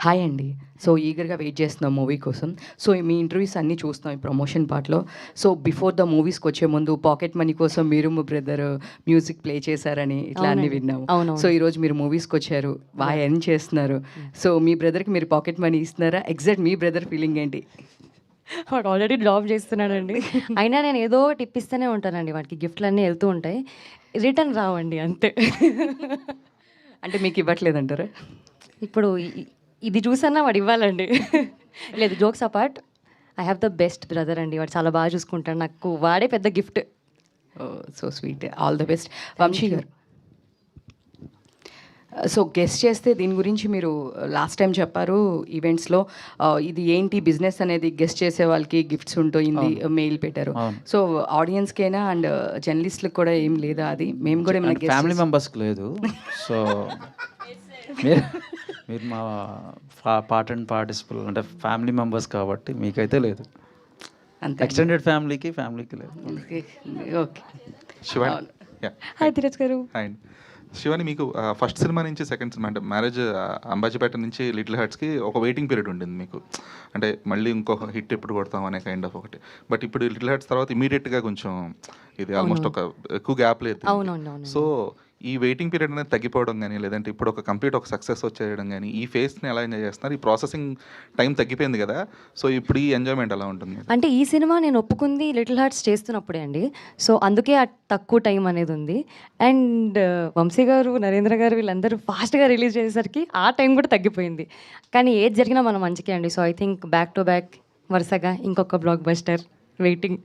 హాయ్ అండి. సో ఈగర్గా వెయిట్ చేస్తున్నాం మూవీ కోసం. సో మీ ఇంటర్వ్యూస్ అన్నీ చూస్తున్నాం ఈ ప్రమోషన్ పార్ట్లో. సో బిఫోర్ ద మూవీస్కి వచ్చే ముందు పాకెట్ మనీ కోసం మీరు మీ బ్రదర్ మ్యూజిక్ ప్లే చేశారని ఇట్లా అన్నీ విన్నాము. సో ఈరోజు మీరు మూవీస్కి వచ్చారు, బాగా ఎర్న్ చేస్తున్నారు. సో మీ బ్రదర్కి మీరు పాకెట్ మనీ ఇస్తున్నారా? ఎగ్జాక్ట్ మీ బ్రదర్ ఫీలింగ్ ఏంటి? వాడు ఆల్రెడీ డ్రాప్ చేస్తున్నాడండి. అయినా నేను ఏదో ఒకటి ఇప్పిస్తూనే ఉంటానండి, వాటికి గిఫ్ట్లు అన్నీ వెళ్తూ ఉంటాయి, రిటర్న్ రావండి అంతే. అంటే మీకు ఇవ్వట్లేదంటారా? ఇప్పుడు ఇది చూసన్నా వాడు ఇవ్వాలండి. లేదు, jokes apart, I have the best brother అండి. వాడు చాలా బాగా చూసుకుంటాడు, నాకు వాడే పెద్ద gift. So sweet, all the best. Vamsi గారు, సో గెస్ట్ చేస్తే దీని గురించి మీరు లాస్ట్ టైం చెప్పారు ఈవెంట్స్లో, ఇది ఏంటి బిజినెస్ అనేది గెస్ట్ చేసే వాళ్ళకి గిఫ్ట్స్ ఉంటుంది మెయిల్ పెట్టారు. సో ఆడియన్స్కైనా అండ్ జర్నలిస్ట్లకు కూడా ఏం లేదా? అది మేము కూడా ఏమైనా ఫ్యామిలీ మెంబర్స్కి లేదు. సో మీరు మా పార్ట్ అండ్ పార్టిసిపల్ అంటే ఫ్యామిలీ మెంబర్స్ కాబట్టి మీకైతే లేదు. ఎక్స్టెండెడ్ ఫ్యామిలీకి లేదు. ఓకే. శివాని, హాయ్ ధీరజ్ గారు. హాయ్ శివాని, మీకు ఫస్ట్ సినిమా నుంచి సెకండ్ సినిమా అంటే మ్యారేజ్ అంబాజీపేట నుంచి లిటిల్ హార్ట్స్కి ఒక వెయిటింగ్ పీరియడ్ ఉండింది మీకు, అంటే మళ్ళీ ఇంకొక హిట్ ఎప్పుడు కొడతాం అనే కైండ్ ఆఫ్ ఒకటి. బట్ ఇప్పుడు లిటిల్ హార్ట్స్ తర్వాత ఇమీడియట్గా కొంచెం ఇది ఆల్మోస్ట్ ఒక ఎక్కువ గ్యాప్ లేదు. సో ఈ వెయిటింగ్ పీరియడ్ అనేది తగ్గిపోవడం కానీ, లేదంటే ఇప్పుడు ఒక కంప్లీట్ ఒక సక్సెస్ వచ్చేయడం కానీ, ఈ ఫేస్ని ఎలా ఎంజాయ్ చేస్తున్నారు? ఈ ప్రాసెసింగ్ టైం తగ్గిపోయింది కదా, సో ఇప్పుడు ఈ ఎంజాయ్మెంట్ ఎలా ఉంటుంది? అంటే ఈ సినిమా నేను ఒప్పుకుంది లిటిల్ హార్ట్స్ చేస్తున్నప్పుడే అండి. సో అందుకే ఆ తక్కువ టైం అనేది ఉంది. అండ్ వంశీ గారు, నరేంద్ర గారు వీళ్ళందరూ ఫాస్ట్గా రిలీజ్ చేసేసరికి ఆ టైం కూడా తగ్గిపోయింది. కానీ ఏది జరిగినా మనం మంచికే అండి. So I think back to back వరుసగా ఇంకొక బ్లాక్ బస్టర్ వెయిటింగ్.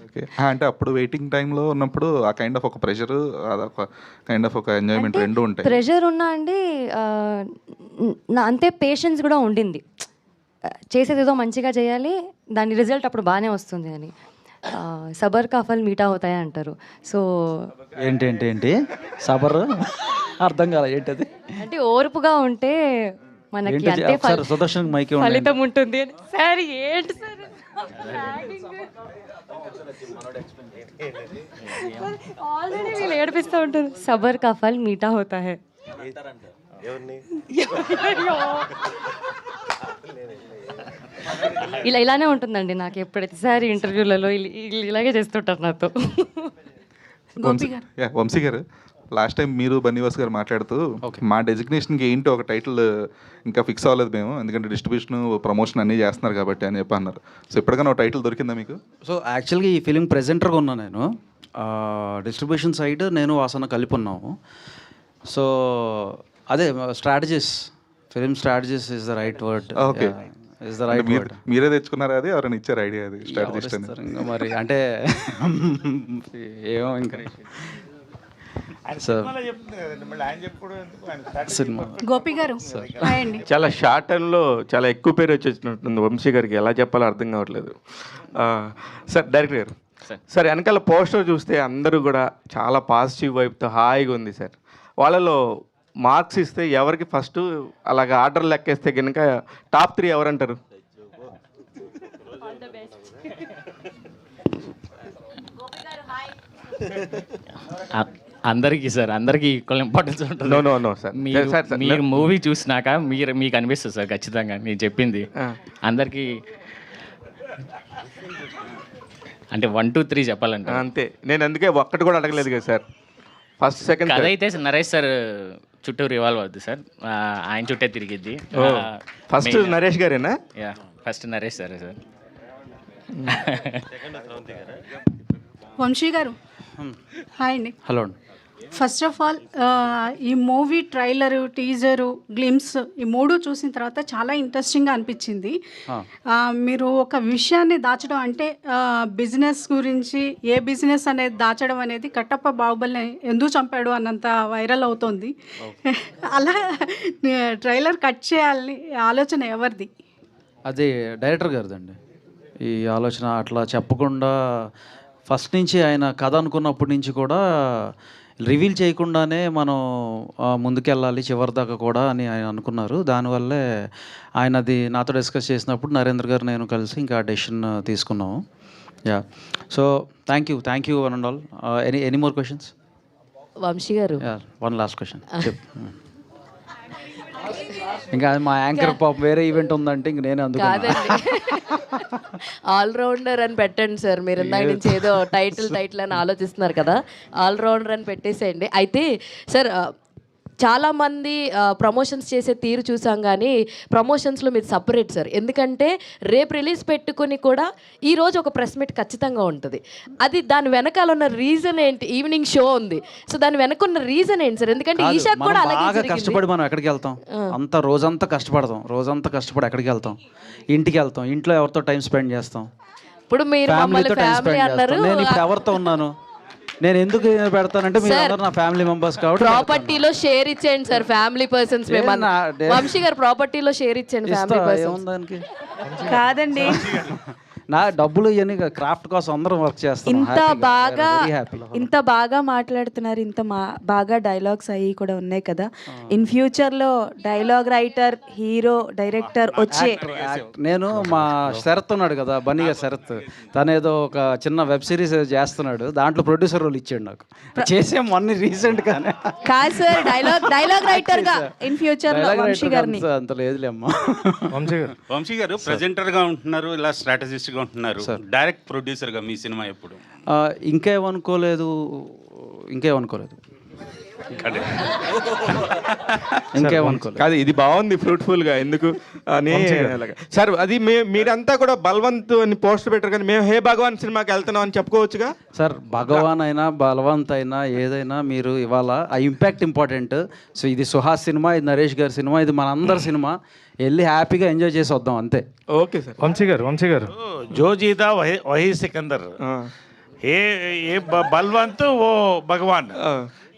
ఓకే, అంటే అప్పుడు వెయిటింగ్ టైంలో ఉన్నప్పుడు ఆ కైండ్ ఆఫ్ ఒక ప్రెషర్, అదొక కైండ్ ఆఫ్ ఒక ఎంజాయ్మెంట్ రెండు ఉంటాయి. ప్రెషర్ ఉన్నా అండి, అంతే పేషెన్స్ కూడా ఉండింది. చేసేది ఏదో మంచిగా చేయాలి, దాని రిజల్ట్ అప్పుడు బాగానే వస్తుంది అని. సబర్ కా ఫల్ మీఠా అవుతాయి అంటారు. సో ఏంటి సబర్ అర్థం కాల ఏంటది? అంటే ఓర్పుగా ఉంటే మనకి అంతే సుదర్శన్ మైకి ఫలితం ఉంటుంది. సార్ ఏంటి సార్ ఆల్రెడీ వీళ్ళు ఏడిపిస్తూ ఉంటారు. సబర్ కా ఫల్ మీఠా హోతా హై. ఇలానే ఉంటుందండి నాకు ఎప్పుడైతే సారి ఇంటర్వ్యూలలో ఇలాగే చేస్తుంటారు నాతో. వంశీ గారు, లాస్ట్ టైం మీరు బన్నీవాస్ గారు మాట్లాడుతూ మా డెసిగ్నేషన్కి ఏంటి ఒక టైటిల్ ఇంకా ఫిక్స్ అవ్వలేదు మేము, ఎందుకంటే డిస్ట్రిబ్యూషన్ ప్రమోషన్ అన్నీ చేస్తున్నారు కాబట్టి అని చెప్పి అన్నారు. సో ఎప్పటికైనా ఒక టైటిల్ దొరికిందా మీకు? సో యాక్చువల్గా ఈ ఫిలిం ప్రెజెంటర్గా ఉన్నా నేను, డిస్ట్రిబ్యూషన్ సైడ్ నేను వాసన కలిపి ఉన్నాము. సో అదే strategies, film strategies is the right word. Okay, is the right word. మీరే తెచ్చుకున్నారా? అది ఎవరైనా ఇచ్చారు ఐడియా? అది స్ట్రాటజిస్ట్ ఇంకా మరి అంటే ఏమో ఇంకా గోపి గారు చాలా షార్ట్ టైంలో చాలా ఎక్కువ పేరు వచ్చేసినట్టుంది వంశీ గారికి, ఎలా చెప్పాలో అర్థం కావట్లేదు. సార్ డైరెక్టర్ గారు, సార్ వెనకాల పోస్టర్ చూస్తే అందరూ కూడా చాలా పాజిటివ్ వైపుతో హాయిగా ఉంది సార్. వాళ్ళలో మార్క్స్ ఇస్తే ఎవరికి ఫస్ట్ అలాగ ఆర్డర్ లెక్కేస్తే కనుక టాప్ 3 ఎవరంటారు? అందరికీ సార్, అందరికీ ఈక్వల్ ఇంపార్టెన్స్ ఉంటుంది. నో సార్, మీరు మూవీ చూసినాక మీకు అనిపిస్తుంది సార్ ఖచ్చితంగా నేను చెప్పింది. అందరికీ అంటే 1 2 3 చెప్పాలంటే అంతే. నేను అందుకే ఒక్కటి కూడా అడగలేదు కదా సార్. ఫస్ట్ సెకండ్ కథ అయితే నరేష్ సార్ చుట్టూ రివాల్వ్ అవుద్ది సార్, ఆయన చుట్టే తిరిగిద్ది. ఫస్ట్ నరేష్ గారేనా? Yeah, first Naresh sir. Vamsi గారు హాయ్ అండి. హలో. ఫస్ట్ ఆఫ్ ఆల్ ఈ మూవీ ట్రైలరు, టీజరు, గ్లిమ్స్ ఈ 3 చూసిన తర్వాత చాలా ఇంట్రెస్టింగ్గా అనిపించింది. మీరు ఒక విషయాన్ని దాచడం అంటే బిజినెస్ గురించి, ఏ బిజినెస్ అనేది దాచడం అనేది కట్టప్ప బాహుబలిని ఎందుకు చంపాడు అన్నంత వైరల్ అవుతుంది. అలా ట్రైలర్ కట్ చేయాలని ఆలోచన ఎవరిది? అది డైరెక్టర్ గారిదండి ఈ ఆలోచన. అట్లా చెప్పకుండా ఫస్ట్ నుంచి ఆయన కథ అనుకున్నప్పటి నుంచి కూడా రివీల్ చేయకుండానే మనం ముందుకెళ్ళాలి చివరి దాకా కూడా అని ఆయన అనుకున్నారు. దానివల్లే ఆయన అది నాతో డిస్కస్ చేసినప్పుడు నరేంద్ర గారు నేను కలిసి ఇంకా డెసిషన్ తీసుకున్నాము. Yeah, so thank you one and all. Any more questions? Vamsi గారు, వన్ లాస్ట్ క్వశ్చన్ ఇంకా మా యాంకర్ పాప వేరే ఈవెంట్ ఉందంటే ఇంక నేనే అందుకు ఆల్రౌండర్ అని పెట్టండి సార్. మీరు ఇందాక నుంచి ఏదో టైటిల్ అని ఆలోచిస్తున్నారు కదా, ఆల్రౌండర్ అని పెట్టేసేయండి. అయితే సార్ చాలామంది ప్రమోషన్స్ చేసే తీరు చూసాం, కానీ ప్రమోషన్స్లో మీరు సపరేట్ సార్. ఎందుకంటే రేపు రిలీజ్ పెట్టుకుని కూడా ఈరోజు ఒక ప్రెస్ మీట్ ఖచ్చితంగా ఉంటుంది. అది దాని వెనకాల ఉన్న రీజన్ ఏంటి? ఈవినింగ్ షో ఉంది, సో దాని వెనక ఉన్న రీజన్ ఏంటి సార్? ఎందుకంటే ఈషా కూడా బాగా కష్టపడి మనం ఎక్కడికి వెళ్తాం, అంత రోజంతా కష్టపడతాం, రోజంతా కష్టపడి ఎక్కడికి వెళ్తాం? ఇంటికి వెళ్తాం, ఇంట్లో ఎవరితో టైం స్పెండ్ చేస్తాం? ఇప్పుడు మీరు ఫ్యామిలీతో టైం స్పెండ్ చేస్తాం. నేను ఇప్పుడు ఎవరితో ఉన్నాను? నేను ఎందుకు పెడతానంటే మీరు అందరూ నా ఫ్యామిలీ మెంబర్స్ కాబట్టి ప్రాపర్టీలో షేర్ ఇచ్చేయండి సార్, ఫ్యామిలీ పర్సన్స్ మేమన్నా. వంశీ గారు ప్రాపర్టీలో షేర్ ఇచ్చేయండి ఫ్యామిలీ పర్సన్స్. ఏముందానికి కాదండి, నా డబ్బులు ఇవన్నీ క్రాఫ్ట్ కోసం అందరం వర్క్ చేస్తాం. ఇంత బాగా మాట్లాడుతున్నారు, బాగా డైలాగ్స్ అవి కూడా ఉన్నాయి కదా. ఇన్ ఫ్యూచర్ లో డైలాగ్ రైటర్, హీరో, డైరెక్టర్ వచ్చే నేను మా శరత్ ఉన్నాడు కదా, బన్నీగా శరత్, తను ఏదో ఒక చిన్న వెబ్ సిరీస్ చేస్తున్నాడు, దాంట్లో ప్రొడ్యూసర్ రోల్ ఇచ్చాడు నాకు. చేసాం మొన్న రీసెంట్ గానే. కాదు సార్, డైలాగ్ రైటర్ గా ఇన్ ఫ్యూచర్ లో వంశీ గారిని. అంత లేదులే అమ్మా. వంశీ గారు ప్రెజెంటర్ గా ఉంటున్నారు, ఇలా స్ట్రాటజిస్ట్ గా ఉంటున్నారు, డైరెక్ట్ ప్రొడ్యూసర్ గా మీ సినిమా ఎప్పుడు? ఇంకేమనుకోలేదు. కాదు, ఇది బాగుంది ఫ్రూట్ఫుల్ గా. ఎందుకు అని సార్, అది మీరంతా కూడా బల్వంత్ అని పోస్టర్ పెట్టారు, కానీ మేము హే భగవాన్ సినిమాకి వెళ్తున్నాం అని చెప్పుకోవచ్చుగా సార్. భగవాన్ అయినా బలవంత్ అయినా ఏదైనా మీరు ఇవాళ ఆ ఇంపాక్ట్ ఇంపార్టెంట్. సో ఇది సుహాస్ సినిమా, ఇది నరేష్ గారి సినిమా, ఇది మనందరి సినిమా. వెళ్ళి హ్యాపీగా ఎంజాయ్ చేసి వద్దాం అంతే. Okay sir. వంశీ గారు జో జీతా వహీ సికందర్, ఏ బల్వంత్ ఓ భగవాన్.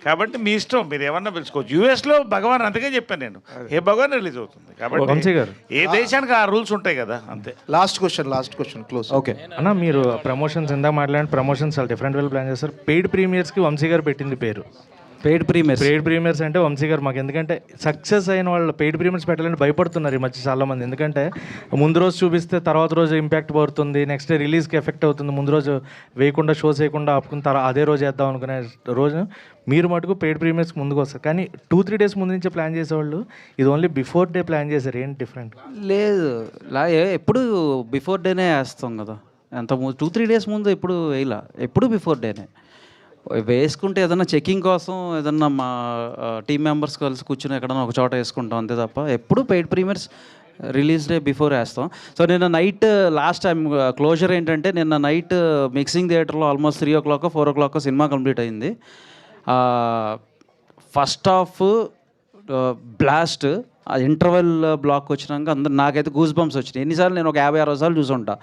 కాబట్టి మీ ఇష్టం, మీరు ఏమన్నా పిలుచుకోవచ్చు. యూఎస్లో భగవాన్ అందుకే చెప్పాను నేను, ఏ భగవాన్ రిలీజ్ అవుతుంది. కాబట్టి ఏ దేశానికి ఆ రూల్స్ ఉంటాయి కదా, అంతే. Last question close. ఓకే అన్న, మీరు ప్రమోషన్స్ ఇందాక మాట్లాడిన ప్రమోషన్స్ చాలా డిఫరెంట్ వేలో ప్లాన్ చేస్తారు. పెయిడ్ ప్రీమియర్స్కి వంశీ గారు పెట్టింది పేరు. పెయిడ్ ప్రీమియర్స్ అంటే వంశీ గారు మాకు, ఎందుకంటే సక్సెస్ అయిన వాళ్ళు పెయిడ్ ప్రీమియర్స్ పెట్టాలని భయపడుతున్నారు ఈ మధ్య చాలామంది. ఎందుకంటే ముందు రోజు చూపిస్తే తర్వాత రోజు ఇంపాక్ట్ పడుతుంది, నెక్స్ట్ డే రిలీజ్కి ఎఫెక్ట్ అవుతుంది. ముందు రోజు వేయకుండా, షోస్ వేయకుండా ఆపుకుని అదే రోజు వేద్దాం అనుకునే రోజు మీరు మటుకు పెయిడ్ ప్రీమియర్స్ ముందుకు వస్తారు. కానీ 2-3 డేస్ ముందు నుంచే ప్లాన్ చేసేవాళ్ళు, ఇది ఓన్లీ బిఫోర్ డే ప్లాన్ చేశారు. ఏంటి డిఫరెంట్? లేదు, ఎప్పుడు బిఫోర్ డేనే వేస్తాం కదా. ఎంత 2-3 డేస్ ముందు ఎప్పుడు వేయలా, ఎప్పుడు బిఫోర్ డేనే వేసుకుంటే. ఏదన్నా చెకింగ్ కోసం ఏదన్నా మా టీమ్ మెంబర్స్ కలిసి కూర్చుని ఎక్కడన్నా ఒక చోట వేసుకుంటాం అంతే తప్ప ఎప్పుడు paid premieres release day before వేస్తాం. సో నిన్న నైట్ లాస్ట్ టైం క్లోజర్ ఏంటంటే, నిన్న నైట్ మిక్సింగ్ థియేటర్లో almost 3 o'clock 4 o'clock cinema complete అయింది. ఫస్ట్ హాఫ్ బ్లాస్ట్, ఆ ఇంటర్వెల్ బ్లాక్ వచ్చినాక అందరు నాకైతే గూస్ బంప్స్ వచ్చినాయి. ఎన్నిసార్లు నేను ఒక 50-60 సార్లు చూసుంటా.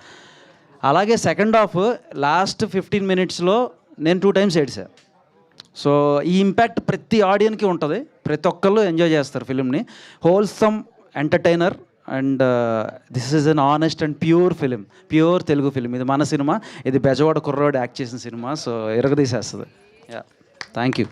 అలాగే సెకండ్ హాఫ్ లాస్ట్ 15 minutesలో నేను 2 times ఏడ్చా. సో ఈ ఇంపాక్ట్ ప్రతి ఆడియన్కి ఉంటుంది, ప్రతి ఒక్కళ్ళు ఎంజాయ్ చేస్తారు ఫిలింని. Wholesome entertainer and this is an honest and pure film, pure Telugu film. ఇది మన సినిమా, ఇది బెజవాడ కుర్రోడు యాక్ట్ చేసిన సినిమా. సో ఎరగదీసేస్తుంది. Thank you.